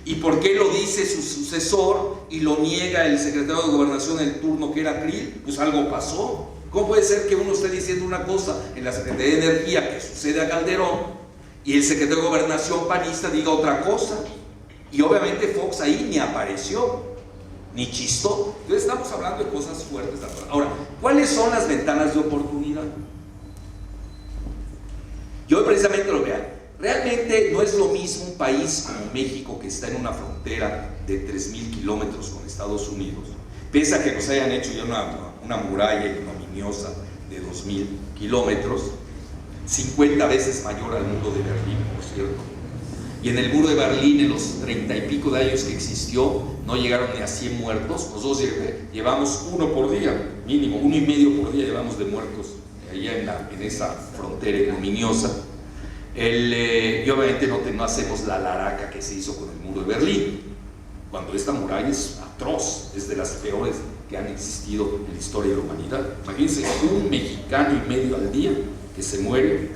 ¿Y por qué lo dice su sucesor y lo niega el secretario de Gobernación en el turno, que era Krill? Pues algo pasó. ¿Cómo puede ser que uno esté diciendo una cosa en la Secretaría de Energía que sucede a Calderón y el secretario de Gobernación panista diga otra cosa? Y obviamente Fox ahí ni apareció, ni chistó. Entonces estamos hablando de cosas fuertes. Ahora, ¿cuáles son las ventanas de oportunidad? Yo precisamente lo veo. Realmente no es lo mismo un país como México, que está en una frontera de 3.000 kilómetros con Estados Unidos, pese a que nos hayan hecho ya una muralla ignominiosa de 2.000 kilómetros, 50 veces mayor al muro de Berlín, por cierto. Y en el muro de Berlín, en los 30 y pico de años que existió, no llegaron ni a 100 muertos. Nosotros llevamos 1 por día, mínimo, 1,5 por día llevamos de muertos allá en esa frontera ignominiosa. Y obviamente no hacemos la laraca que se hizo con el muro de Berlín, cuando esta muralla es atroz, es de las peores que han existido en la historia de la humanidad. Imagínense 1,5 mexicanos al día que se muere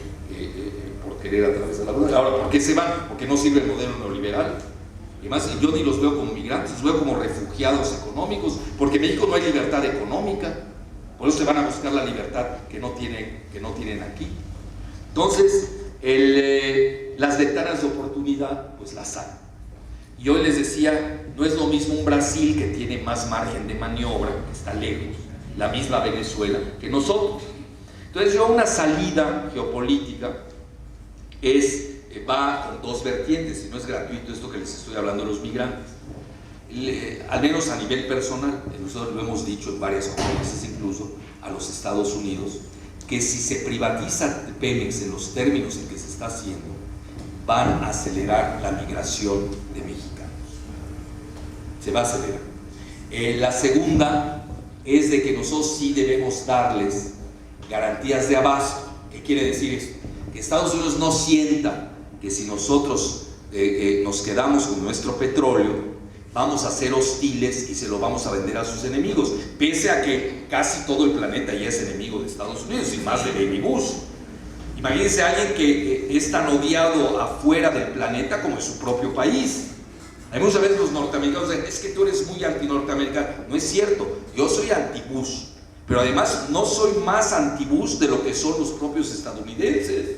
por querer atravesar la muralla. Ahora, ¿por qué se van? Porque no sirve el modelo neoliberal. Y además, yo ni los veo como migrantes, los veo como refugiados económicos, porque en México no hay libertad económica, por eso se van a buscar la libertad que no tienen aquí. Entonces, las ventanas de oportunidad, pues las hay. Y hoy les decía, no es lo mismo un Brasil que tiene más margen de maniobra, que está lejos, la misma Venezuela, que nosotros. Entonces una salida geopolítica va con 2 vertientes, y no es gratuito esto que les estoy hablando de los migrantes. Al menos a nivel personal, nosotros lo hemos dicho en varias conferencias, incluso a los Estados Unidos, que si se privatiza Pemex en los términos en que se está haciendo, van a acelerar la migración de mexicanos. Se va a acelerar. La segunda es de que nosotros sí debemos darles garantías de abasto. ¿Qué quiere decir esto? Que Estados Unidos no sienta que si nosotros nos quedamos con nuestro petróleo, vamos a ser hostiles y se lo vamos a vender a sus enemigos, pese a que casi todo el planeta ya es enemigo de Estados Unidos, y más de Baby Bush. Imagínense a alguien que es tan odiado afuera del planeta como en su propio país. Hay muchas veces los norteamericanos dicen, es que tú eres muy anti-norteamericano. No es cierto, yo soy anti-Bush, pero además no soy más anti-Bush de lo que son los propios estadounidenses,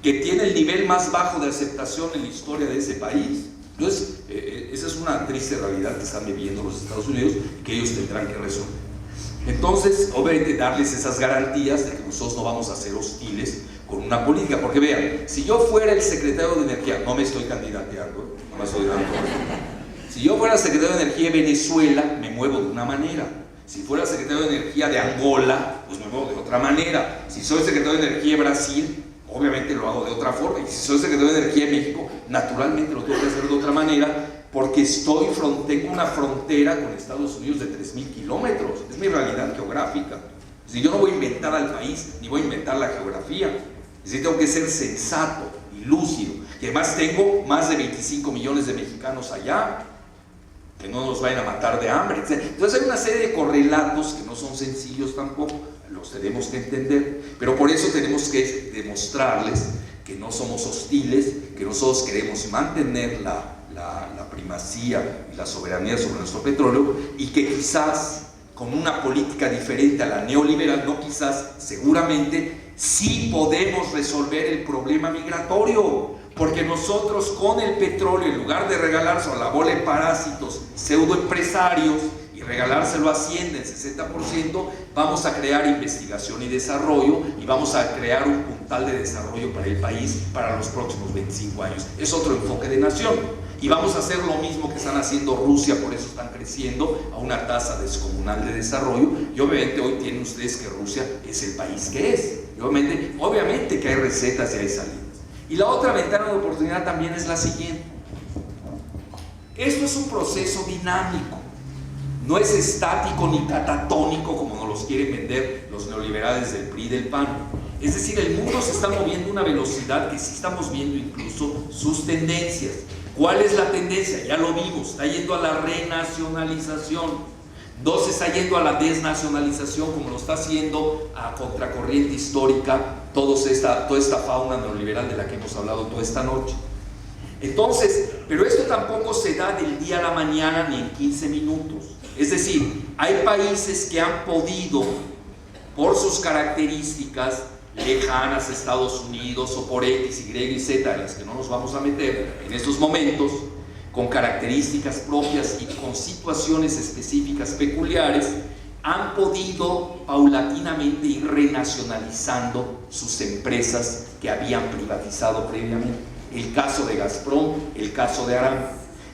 que tiene el nivel más bajo de aceptación en la historia de ese país. Entonces, esa es una triste realidad que están viviendo los Estados Unidos y que ellos tendrán que resolver. Entonces, obviamente, darles esas garantías de que nosotros no vamos a ser hostiles con una política. Porque vean, si yo fuera el secretario de Energía, no me estoy candidateando, no me estoy dando. Si yo fuera secretario de Energía de Venezuela, me muevo de una manera. Si fuera secretario de Energía de Angola, pues me muevo de otra manera. Si soy secretario de Energía de Brasil, obviamente lo hago de otra forma. Y si soy secretario de Energía de México, naturalmente lo tengo que hacer de otra manera, porque tengo una frontera con Estados Unidos de 3.000 kilómetros. Es mi realidad geográfica. Es decir, yo no voy a inventar al país, ni voy a inventar la geografía. Es decir, tengo que ser sensato y lúcido. Y además tengo más de 25 millones de mexicanos allá, que no nos vayan a matar de hambre. Entonces hay una serie de correlatos que no son sencillos tampoco, los tenemos que entender, pero por eso tenemos que demostrarles que no somos hostiles, que nosotros queremos mantener la primacía y la soberanía sobre nuestro petróleo, y que quizás con una política diferente a la neoliberal, no quizás, seguramente, sí podemos resolver el problema migratorio, porque nosotros con el petróleo, en lugar de regalárselo a la bola de parásitos pseudoempresarios y regalárselo a Hacienda en 60%, vamos a crear investigación y desarrollo, y vamos a crear un puntal de desarrollo para el país para los próximos 25 años. Es otro enfoque de nación. Y vamos a hacer lo mismo que están haciendo Rusia, por eso están creciendo a una tasa descomunal de desarrollo. Y obviamente hoy tienen ustedes que Rusia es el país que es. Y obviamente que hay recetas y hay salidas. Y la otra ventana de oportunidad también es la siguiente. Esto es un proceso dinámico. No es estático ni catatónico como nos los quieren vender los neoliberales del PRI y del PAN. Es decir, el mundo se está moviendo a una velocidad que sí estamos viendo incluso sus tendencias. ¿Cuál es la tendencia? Ya lo vimos, está yendo a la renacionalización, no se está yendo a la desnacionalización como lo está haciendo a contracorriente histórica toda esta fauna neoliberal de la que hemos hablado toda esta noche. Entonces, pero esto tampoco se da del día a la mañana ni en 15 minutos. Es decir, hay países que han podido, por sus características lejanas a Estados Unidos o por X, Y y Z, en las que no nos vamos a meter en estos momentos, con características propias y con situaciones específicas peculiares, han podido paulatinamente ir renacionalizando sus empresas que habían privatizado previamente. El caso de Gazprom, el caso de Aramco.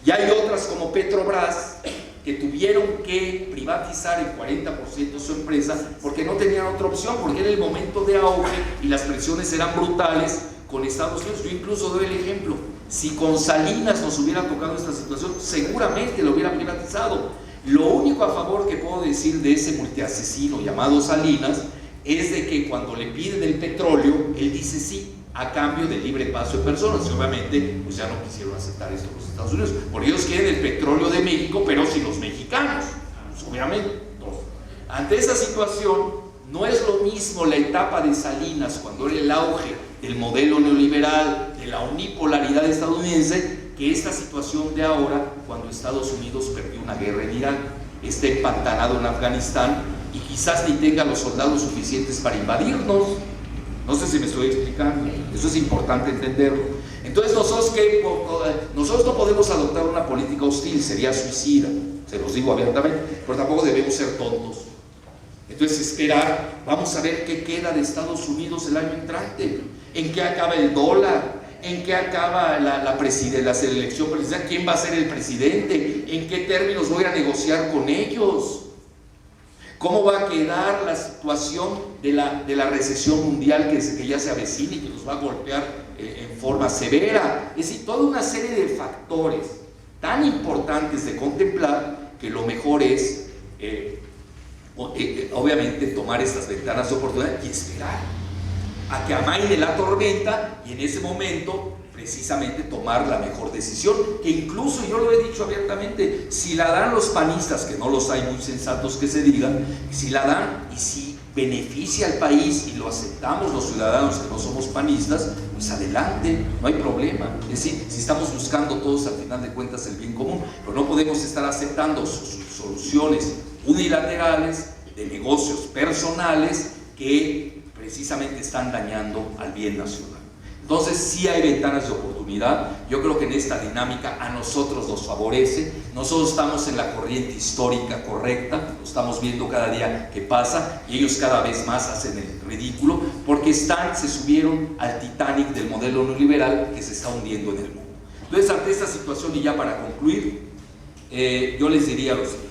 Y hay otras como Petrobras, que tuvieron que privatizar el 40% de su empresa porque no tenían otra opción, porque era el momento de auge y las presiones eran brutales con Estados Unidos. Yo incluso doy el ejemplo, si con Salinas nos hubiera tocado esta situación, seguramente lo hubiera privatizado. Lo único a favor que puedo decir de ese multiasesino llamado Salinas es de que cuando le piden el petróleo, él dice sí, a cambio del libre paso de personas. Y obviamente pues ya no quisieron aceptar esto los Estados Unidos, porque ellos quieren el petróleo de México, pero sin los mexicanos, pues obviamente. Entonces, ante esa situación, no es lo mismo la etapa de Salinas, cuando era el auge del modelo neoliberal, de la unipolaridad estadounidense, que esta situación de ahora, cuando Estados Unidos perdió una guerra en Irak, está empantanado en Afganistán y quizás ni tenga los soldados suficientes para invadirnos. No sé si me estoy explicando, eso es importante entenderlo. Entonces nosotros no podemos adoptar una política hostil, sería suicida, se los digo abiertamente, pero tampoco debemos ser tontos. Entonces esperar, vamos a ver qué queda de Estados Unidos el año entrante, en qué acaba el dólar, en qué acaba la elección presidencial, quién va a ser el presidente, en qué términos voy a negociar con ellos. ¿Cómo va a quedar la situación de la recesión mundial que ya se avecina y que nos va a golpear en forma severa? Es decir, toda una serie de factores tan importantes de contemplar que lo mejor es, obviamente, tomar estas ventanas de oportunidad y esperar a que amaine la tormenta y en ese momento precisamente tomar la mejor decisión, que incluso yo lo he dicho abiertamente, si la dan los panistas, que no los hay muy sensatos que se digan, si la dan y si beneficia al país y lo aceptamos los ciudadanos que no somos panistas, pues adelante, no hay problema. Es decir, si estamos buscando todos al final de cuentas el bien común, pero no podemos estar aceptando sus soluciones unilaterales de negocios personales que precisamente están dañando al bien nacional. Entonces sí hay ventanas de oportunidad. Yo creo que en esta dinámica a nosotros nos favorece. Nosotros estamos en la corriente histórica correcta, lo estamos viendo cada día que pasa y ellos cada vez más hacen el ridículo porque se subieron al Titanic del modelo neoliberal que se está hundiendo en el mundo. Entonces ante esta situación y ya para concluir, yo les diría lo siguiente.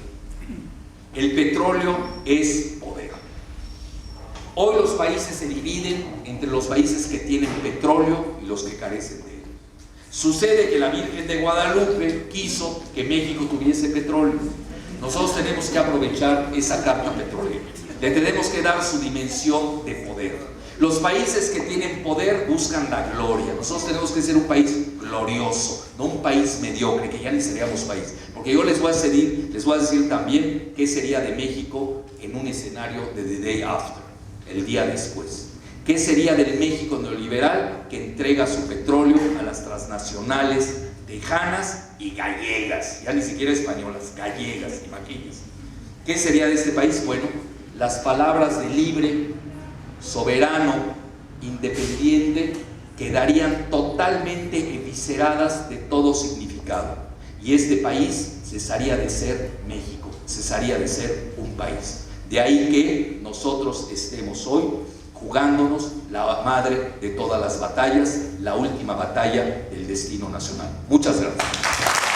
El petróleo es poder. Hoy los países se dividen entre los países que tienen petróleo y los que carecen de él. Sucede que la Virgen de Guadalupe quiso que México tuviese petróleo. Nosotros tenemos que aprovechar esa carta petrolera. Le tenemos que dar su dimensión de poder. Los países que tienen poder buscan la gloria. Nosotros tenemos que ser un país glorioso, no un país mediocre, que ya ni seríamos país. Porque yo les voy a decir también qué sería de México en un escenario de the day after, el día después. ¿Qué sería del México neoliberal que entrega su petróleo a las transnacionales tejanas y gallegas? Ya ni siquiera españolas, gallegas, imagínense. ¿Qué sería de este país? Bueno, las palabras de libre, soberano, independiente quedarían totalmente evisceradas de todo significado, y este país cesaría de ser México, cesaría de ser un país. De ahí que nosotros estemos hoy jugándonos la madre de todas las batallas, la última batalla del destino nacional. Muchas gracias.